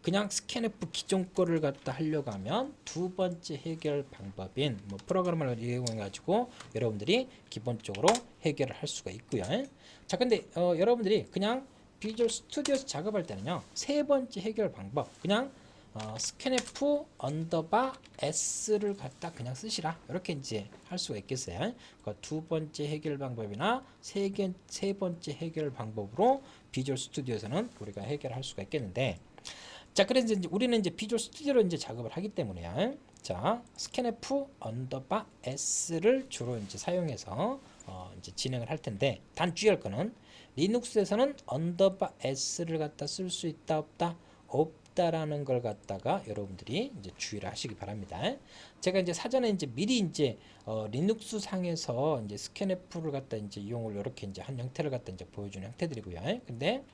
그냥 scanf 기존 거를 갖다 하려고 하면 두 번째 해결 방법인 뭐 프로그래머를 이용해 가지고 여러분들이 기본적으로 해결을 할 수가 있고요. 자, 근데 여러분들이 그냥 비주얼 스튜디오에서 작업할 때는요, 세 번째 해결 방법 그냥 scanf 언더바 s를 갖다 그냥 쓰시라, 이렇게 이제 할 수가 있겠어요. 그 두 번째 해결 방법이나 세 번째 해결 방법으로 비주얼 스튜디오에서는 우리가 해결할 수가 있겠는데, 자, 그래서 이제 우리는 이제 비주얼 스튜디오로 이제 작업을 하기 때문에요. 자, scanf 언더바 s를 주로 이제 사용해서 이제 진행을 할 텐데, 단 주의할 거는 리눅스에서는 언더바 s를 갖다 쓸 수 있다 없다? 없다라는 걸 갖다가 여러분들이 이제 주의를 하시기 바랍니다. 제가 이제 사전에 이제 미리 이제 리눅스 상에서 이제 scanf를 갖다 이제 이용을 이렇게 이제 한 형태를 갖다 이제 보여주는 형태들이고요. 근데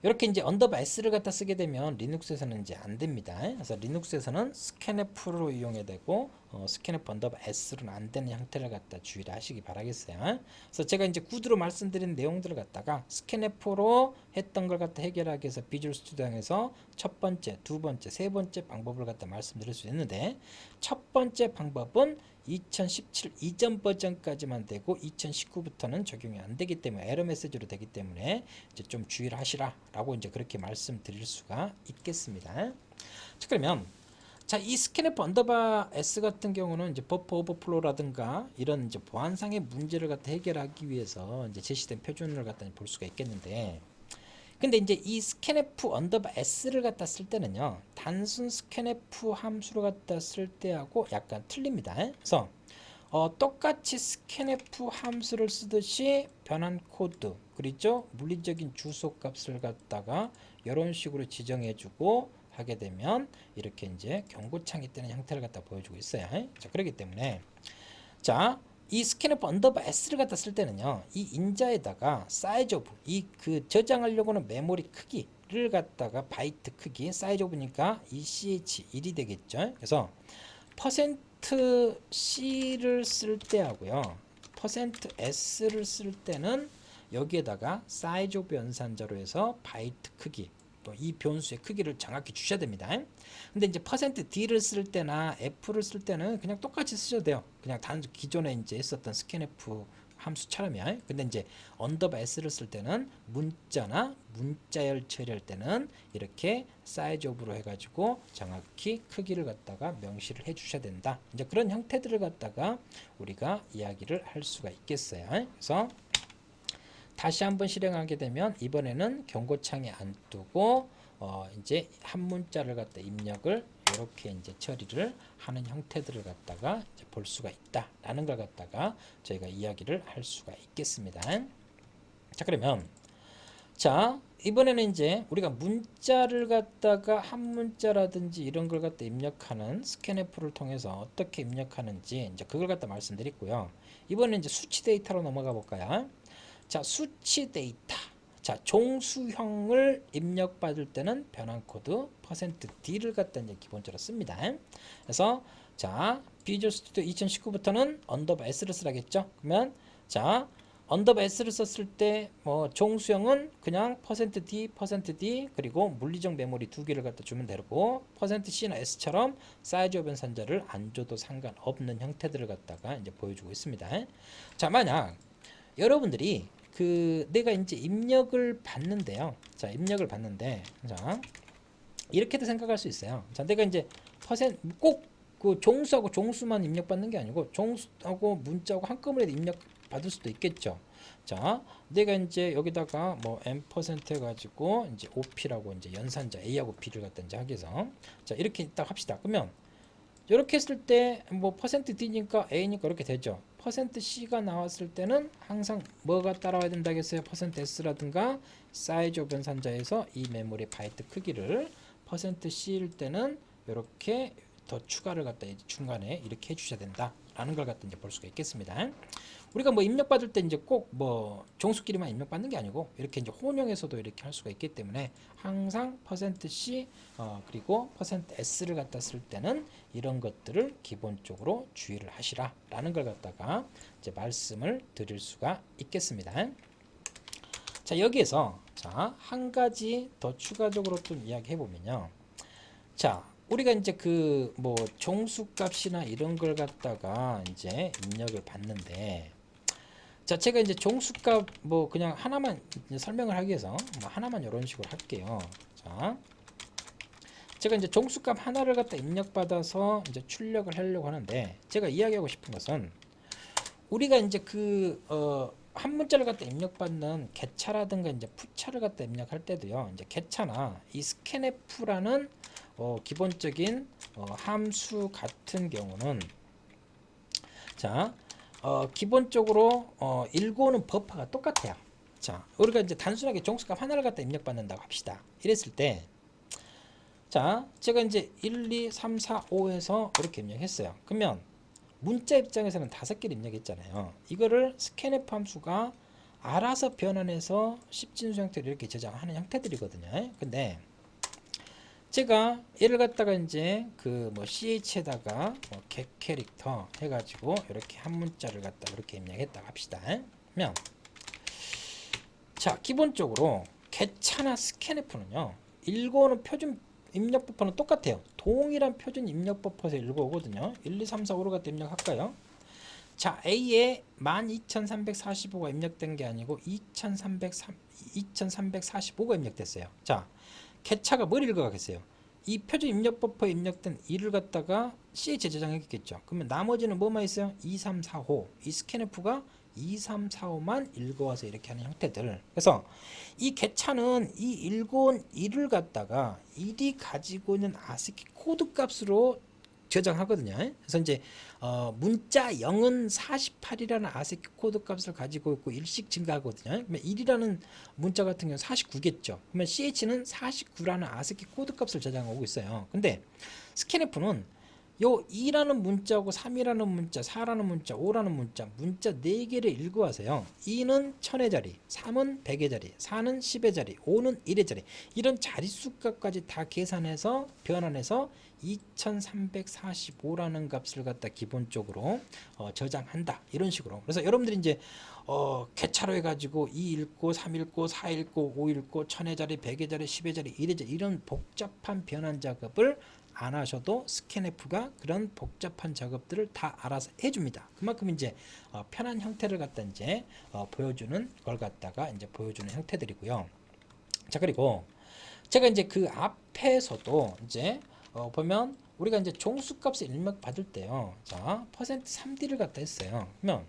이렇게 이제 언더바 s를 갖다 쓰게 되면 리눅스에서는 이제 안 됩니다. 그래서 리눅스에서는 scanf로 이용해야 되고 scanf 언더바 s로는 안 되는 형태를 갖다 주의를 하시기 바라겠어요. 그래서 제가 이제 구두로 말씀드린 내용들을 갖다가 scanf로 했던 걸 갖다 해결하기 위해서 비주얼 스튜디오에서 첫 번째, 두 번째, 세 번째 방법을 갖다 말씀드릴 수 있는데, 첫 번째 방법은 2017 이전 버전까지만 되고 2019부터는 적용이 안 되기 때문에 에러 메시지로 되기 때문에 이제 좀 주의를 하시라 라고 이제 그렇게 말씀드릴 수가 있겠습니다. 자, 그러면 자, 이 scanf 언더바 s 같은 경우는 이제 버퍼 오버플로라든가 이런 이제 보안상의 문제를 갖다 해결하기 위해서 이제 제시된 표준을 갖다 볼 수가 있겠는데, 근데 이제 이 scanf 언더바 s를 갖다 쓸 때는요, 단순 scanf 함수를 갖다 쓸 때하고 약간 틀립니다. 그래서 똑같이 scanf 함수를 쓰듯이 변환 코드, 그렇죠? 물리적인 주소 값을 갖다가 이런 식으로 지정해주고 하게 되면 이렇게 이제 경고창이 뜨는 형태를 갖다 보여주고 있어요. 자, 그렇기 때문에 자, 이 scanf 언더바 s를 갖다 쓸 때는요, 이 인자에다가 사이즈 오브, 이 그 저장하려고 하는 메모리 크기를 갖다가 바이트 크기, 사이즈 오브니까 이 ch1이 되겠죠. 그래서 %c를 쓸 때하고요, %s를 쓸 때는 여기에다가 사이즈 오브 연산자로 해서 바이트 크기, 또 이 변수의 크기를 정확히 주셔야 됩니다. 근데 이제 %d를 쓸 때나 f를 쓸 때는 그냥 똑같이 쓰셔도 돼요. 그냥 단순 기존에 이제 했었던 scanf 함수처럼이야. 근데 이제 언더바 s를 쓸 때는 문자나 문자열 처리할 때는 이렇게 사이즈 오브로 해가지고 정확히 크기를 갖다가 명시를 해주셔야 된다. 이제 그런 형태들을 갖다가 우리가 이야기를 할 수가 있겠어요. 그래서 다시 한번 실행하게 되면 이번에는 경고창에 안 두고 이제 한 문자를 갖다 입력을 이렇게 이제 처리를 하는 형태들을 갖다가 이제 볼 수가 있다라는 걸 갖다가 저희가 이야기를 할 수가 있겠습니다. 자, 그러면 자, 이번에는 이제 우리가 문자를 갖다가 한 문자라든지 이런 걸 갖다 입력하는 스캔f를 통해서 어떻게 입력하는지 이제 그걸 갖다 말씀드렸고요. 이번에는 이제 수치 데이터로 넘어가 볼까요? 자, 수치 데이터. 자, 종수형을 입력받을 때는 변환 코드 %d를 갖다 이제 기본적으로 씁니다. 그래서 자, 비주얼 스튜디오 2019부터는 언더바 s를 쓰라겠죠. 그러면 자, 언더바 s를 썼을 때 뭐 종수형은 그냥 %d, %d 그리고 물리적 메모리 두 개를 갖다 주면 되고 %c나 s처럼 사이즈 오브 연산자를 안 줘도 상관없는 형태들을 갖다가 이제 보여주고 있습니다. 자, 만약 여러분들이 내가 이제 입력을 받는데요. 자, 입력을 받는데, 자, 이렇게도 생각할 수 있어요. 자, 내가 이제 꼭 그 종수하고 종수만 입력받는 게 아니고 종수하고 문자하고 한꺼번에 입력 받을 수도 있겠죠. 자, 내가 이제 여기다가 뭐 m% 해가지고 이제 op라고 이제 연산자 a하고 b를 갖다 이제 하기 위해서 자, 이렇게 딱 합시다. 그러면 이렇게 했을 때 뭐 %d니까 a니까 이렇게 되죠. %c가 나왔을 때는 항상 뭐가 따라와야 된다겠어요? %s라든가 사이즈 오브 연산자에서 이 메모리 바이트 크기를 %c일 때는 이렇게 더 추가를 갖다 중간에 이렇게 해주셔야 된다라는 걸 갖다 이제 볼 수가 있겠습니다. 우리가 뭐 입력받을 때 이제 꼭 뭐 종수끼리만 입력받는 게 아니고 이렇게 이제 혼용해서도 이렇게 할 수가 있기 때문에 항상 %c 그리고 %s를 갖다 쓸 때는 이런 것들을 기본적으로 주의를 하시라라는 걸 갖다가 이제 말씀을 드릴 수가 있겠습니다. 자, 여기에서 자, 한 가지 더 추가적으로 좀 이야기해 보면요. 자, 우리가 이제 그 뭐 종수값이나 이런 걸 갖다가 이제 입력을 받는데 자, 제가 이제 종수값 뭐 그냥 하나만 설명을 하기 위해서 뭐 하나만 이런 식으로 할게요. 자, 제가 이제 종수값 하나를 갖다 입력받아서 이제 출력을 하려고 하는데 제가 이야기하고 싶은 것은 우리가 이제 한 문자를 갖다 입력받는 get차라든가 이제 put차를 갖다 입력할 때도요. 이제 get차나 이 scanf라는 기본적인 함수 같은 경우는 자, 기본적으로 읽어오는 버퍼가 똑같아요. 자, 우리가 이제 단순하게 종수값 하나를 갖다 입력받는다고 합시다. 이랬을 때 자, 제가 이제 1, 2, 3, 4, 5 해서 이렇게 입력했어요. 그러면 문자 입장에서는 5개를 입력했잖아요. 이거를 scanf 함수가 알아서 변환해서 10진수 형태로 이렇게 저장하는 형태들이거든요. 근데 제가 얘를 갖다가 이제 그 뭐 ch에다가 뭐 get 캐릭터 해가지고 이렇게 한 문자를 갖다 이렇게 입력했다 합시다. 그러면 자, 기본적으로 get차나 scanf는요 읽어오는 표준 입력 버퍼는 똑같아요. 동일한 표준 입력 버퍼에서 읽어오거든요. 1, 2, 3, 4, 5로 갖다 입력할까요? 자, A에 12345가 입력된 게 아니고 2345가 입력됐어요. 자, get차가 뭘 읽어가겠어요? 이 표준 입력 버퍼에 입력된 2를 갖다가 C에 재저장했겠죠. 그러면 나머지는 뭐만 있어요? 2, 3, 4, 5. 이 scanf가 2, 3, 4, 5만 읽어와서 이렇게 하는 형태들. 그래서 이 개차는 이 읽어온 1을 갖다가 1이 가지고 있는 아스키 코드 값으로 저장하거든요. 그래서 이제 문자 0은 48이라는 아스키 코드 값을 가지고 있고 1씩 증가하거든요. 그러면 1이라는 문자 같은 경우는 49겠죠. 그러면 CH는 49라는 아스키 코드 값을 저장하고 있어요. 근데 스캔F는 요 2라는 문자하고 3이라는 문자, 4라는 문자, 5라는 문자 4개를 읽어와서요. 2는 1000의 자리, 3은 100의 자리, 4는 10의 자리, 5는 1의 자리. 이런 자릿수 값까지 다 계산해서 변환해서 2345라는 값을 갖다 기본적으로 저장한다. 이런 식으로. 그래서 여러분들이 이제 개차로 해가지고 2 읽고 3 읽고 4 읽고 5 읽고 1000의 자리, 100의 자리, 10의 자리, 1의 자리 이런 복잡한 변환 작업을 안 하셔도 스캔F가 그런 복잡한 작업들을 다 알아서 해줍니다. 그만큼 이제 편한 형태를 갖다 이제 보여주는 걸 갖다가 이제 보여주는 형태들이고요. 자, 그리고 제가 이제 그 앞에서도 이제 보면 우리가 이제 종수값을 입력 받을 때요. 자, %3D를 갖다 했어요. 그러면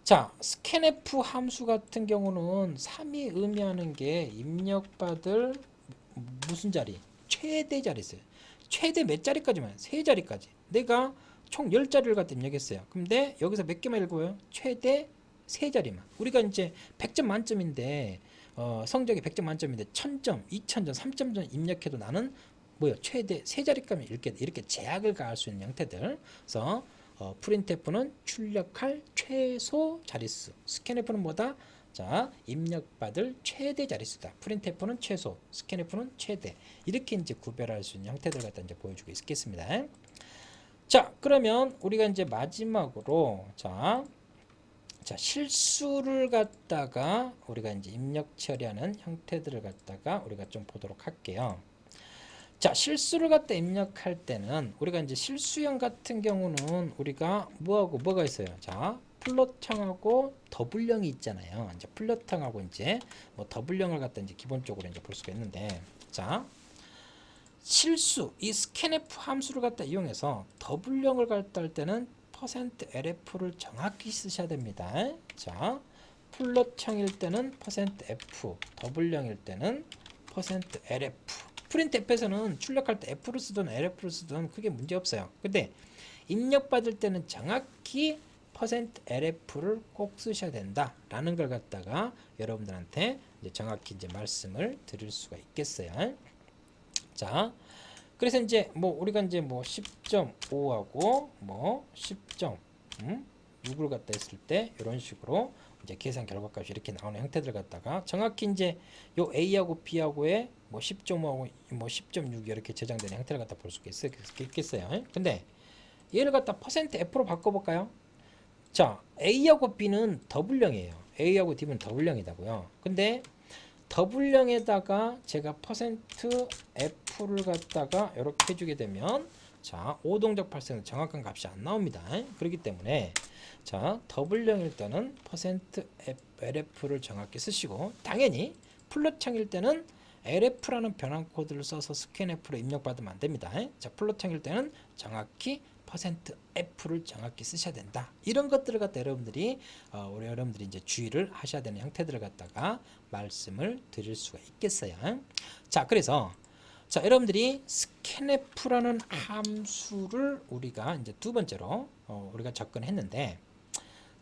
자, scanf 함수 같은 경우는 3이 의미하는 게 입력받을 무슨 자리? 최대 자리 있어요. 최대 몇 자리까지만? 3자리까지. 내가 총 10자리를 갖다 입력했어요. 근데 여기서 몇 개만 읽어요? 최대 3자리만. 우리가 이제 100점 만점인데 성적이 100점 만점인데 1000점, 2000점, 3000점 입력해도 나는 뭐요? 최대 3자리까지 이렇게 제약을 가할 수 있는 형태들. 그래서 프린트F는 출력할 최소 자릿수, 스캔F는 뭐다? 자, 입력받을 최대 자릿수다. 프린트F는 최소, 스캔F는 최대. 이렇게 이제 구별할 수 있는 형태들 갖다 이제 보여주고 있겠습니다. 자, 그러면 우리가 이제 마지막으로 자 실수를 갖다가 우리가 이제 입력 처리하는 형태들을 갖다가 우리가 좀 보도록 할게요. 자, 실수를 갖다 입력할 때는 우리가 이제 실수형 같은 경우는 우리가 뭐하고 뭐가 있어요? 자, 플롯형하고 더블형이 있잖아요. 이제 플롯형하고 이제 뭐 더블형을 갖다 이제 기본적으로 이제 볼 수가 있는데, 자, 실수 이 scanf 함수를 갖다 이용해서 더블형을 갖다 할 때는 %lf를 정확히 쓰셔야 됩니다. 자, 플롯형일 때는 %f, 더블형일 때는 %lf. 프린트F에서는 출력할 때 F를 쓰든 LF를 쓰든 크게 문제 없어요. 근데 입력받을 때는 정확히 %LF를 꼭 쓰셔야 된다라는 걸 갖다가 여러분들한테 이제 정확히 이제 말씀을 드릴 수가 있겠어요. 자, 그래서 이제 뭐 우리가 이제 뭐 10.5하고 뭐 10.6을 갖다 했을 때 이런 식으로 이제 계산 결과값이 이렇게 나오는 형태들 갖다가 정확히 이제 요 A하고 B하고의 뭐 10.5하고 뭐 10.6 이렇게 저장되는 형태를 갖다 볼 수가 있겠어요. 근데 얘를 갖다 %F로 바꿔볼까요? 자, A하고 B는 더블형이에요. A하고 D는 더블형이다고요. 근데 더블형에다가 제가 %F를 갖다가 이렇게 해주게 되면 자, 오동작 발생은 정확한 값이 안 나옵니다. 그렇기 때문에 자, 더블형일 때는 %LF를 정확히 쓰시고 당연히 플롯형일 때는 LF라는 변환 코드를 써서 스캔F로 입력받으면 안 됩니다. 자, 플롯형일 때는 정확히 %F를 정확히 쓰셔야 된다. 이런 것들을 갖다 여러분들이 우리 여러분들이 이제 주의를 하셔야 되는 형태들을 갖다가 말씀을 드릴 수가 있겠어요. 자, 그래서 자, 여러분들이 scanf라는 함수를 우리가 이제 두 번째로 우리가 접근했는데,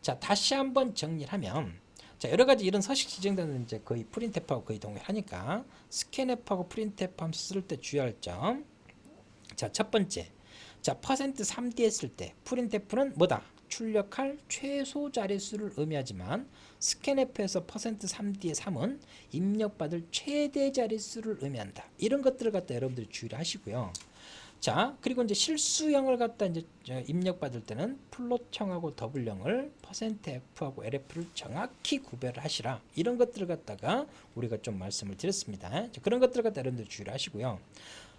자, 다시 한번 정리하면, 자, 여러 가지 이런 서식 지정되는 이제 거의 프린트F하고 거의 동일하니까 scanf하고 printf 함수 쓸 때 주의할 점. 자, 첫 번째, 자, %3D 했을 때 printf는 뭐다? 출력할 최소 자릿수를 의미하지만 scanf에서 %3D의 3은 입력받을 최대 자릿수를 의미한다. 이런 것들을 갖다 여러분들이 주의를 하시고요. 자, 그리고 이제 실수형을 갖다 이제 입력받을 때는 플롯형하고 더블형을 %F하고 LF를 정확히 구별을 하시라. 이런 것들을 갖다가 우리가 좀 말씀을 드렸습니다. 자, 그런 것들을 갖다 여러분들 주의를 하시고요.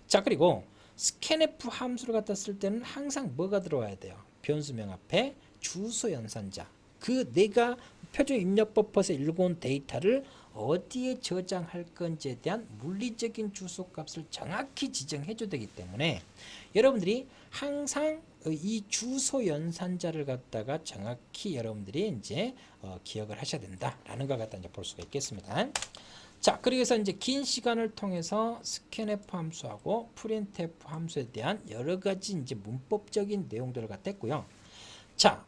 자, 그리고 scanf 함수를 갖다 쓸 때는 항상 뭐가 들어와야 돼요? 변수명 앞에 주소 연산자. 그 내가 표준 입력 버퍼에서 읽어온 데이터를 어디에 저장할 건지에 대한 물리적인 주소 값을 정확히 지정해 줘야 되기 때문에 여러분들이 항상 이 주소 연산자를 갖다가 정확히 여러분들이 이제 기억을 하셔야 된다라는 걸 갖다 이제 볼 수가 있겠습니다. 자, 그래서 이제 긴 시간을 통해서 스캔F 함수하고 프린트F 함수에 대한 여러 가지 이제 문법적인 내용들을 갖다 했고요. 자,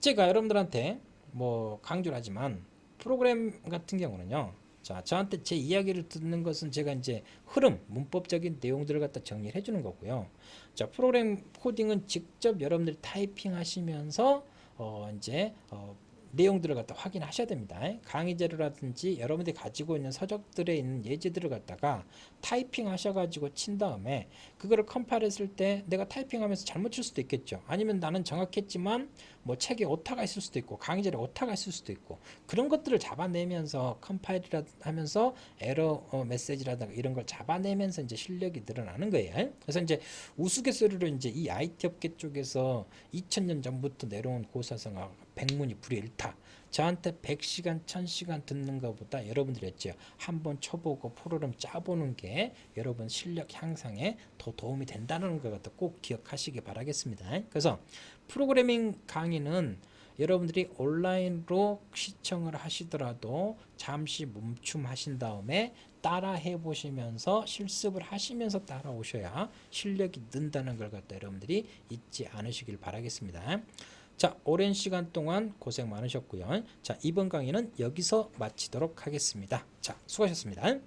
제가 여러분들한테 뭐 강조를 하지만 프로그램 같은 경우는요. 자, 저한테 제 이야기를 듣는 것은 제가 이제 흐름, 문법적인 내용들을 갖다 정리를 해주는 거고요. 자, 프로그램 코딩은 직접 여러분들이 타이핑 하시면서 이제 내용들을 갖다 확인하셔야 됩니다. 강의 자료라든지 여러분들이 가지고 있는 서적들에 있는 예제들을 갖다가 타이핑 하셔가지고 친 다음에 그거를 컴파일 했을 때 내가 타이핑하면서 잘못 칠 수도 있겠죠. 아니면 나는 정확했지만 뭐 책에 오타가 있을 수도 있고 강의 자료에 오타가 있을 수도 있고 그런 것들을 잡아내면서 컴파일이라 하면서 에러 메시지라든가 이런 걸 잡아내면서 이제 실력이 늘어나는 거예요. 그래서 이제 우스갯소리로 이제 이 IT 업계 쪽에서 2000년 전부터 내려온 고사성어 백문이 불여일타. 저한테 100시간, 1000시간 듣는 것보다 여러분들이 했죠. 한번 쳐보고 프로그램 짜보는 게 여러분 실력 향상에 더 도움이 된다는 것 같아 꼭 기억하시기 바라겠습니다. 그래서 프로그래밍 강의는 여러분들이 온라인으로 시청을 하시더라도 잠시 멈춤하신 다음에 따라 해보시면서 실습을 하시면서 따라오셔야 실력이 는다는 걸 갖다 여러분들이 잊지 않으시길 바라겠습니다. 자, 오랜 시간 동안 고생 많으셨고요. 자, 이번 강의는 여기서 마치도록 하겠습니다. 자, 수고하셨습니다.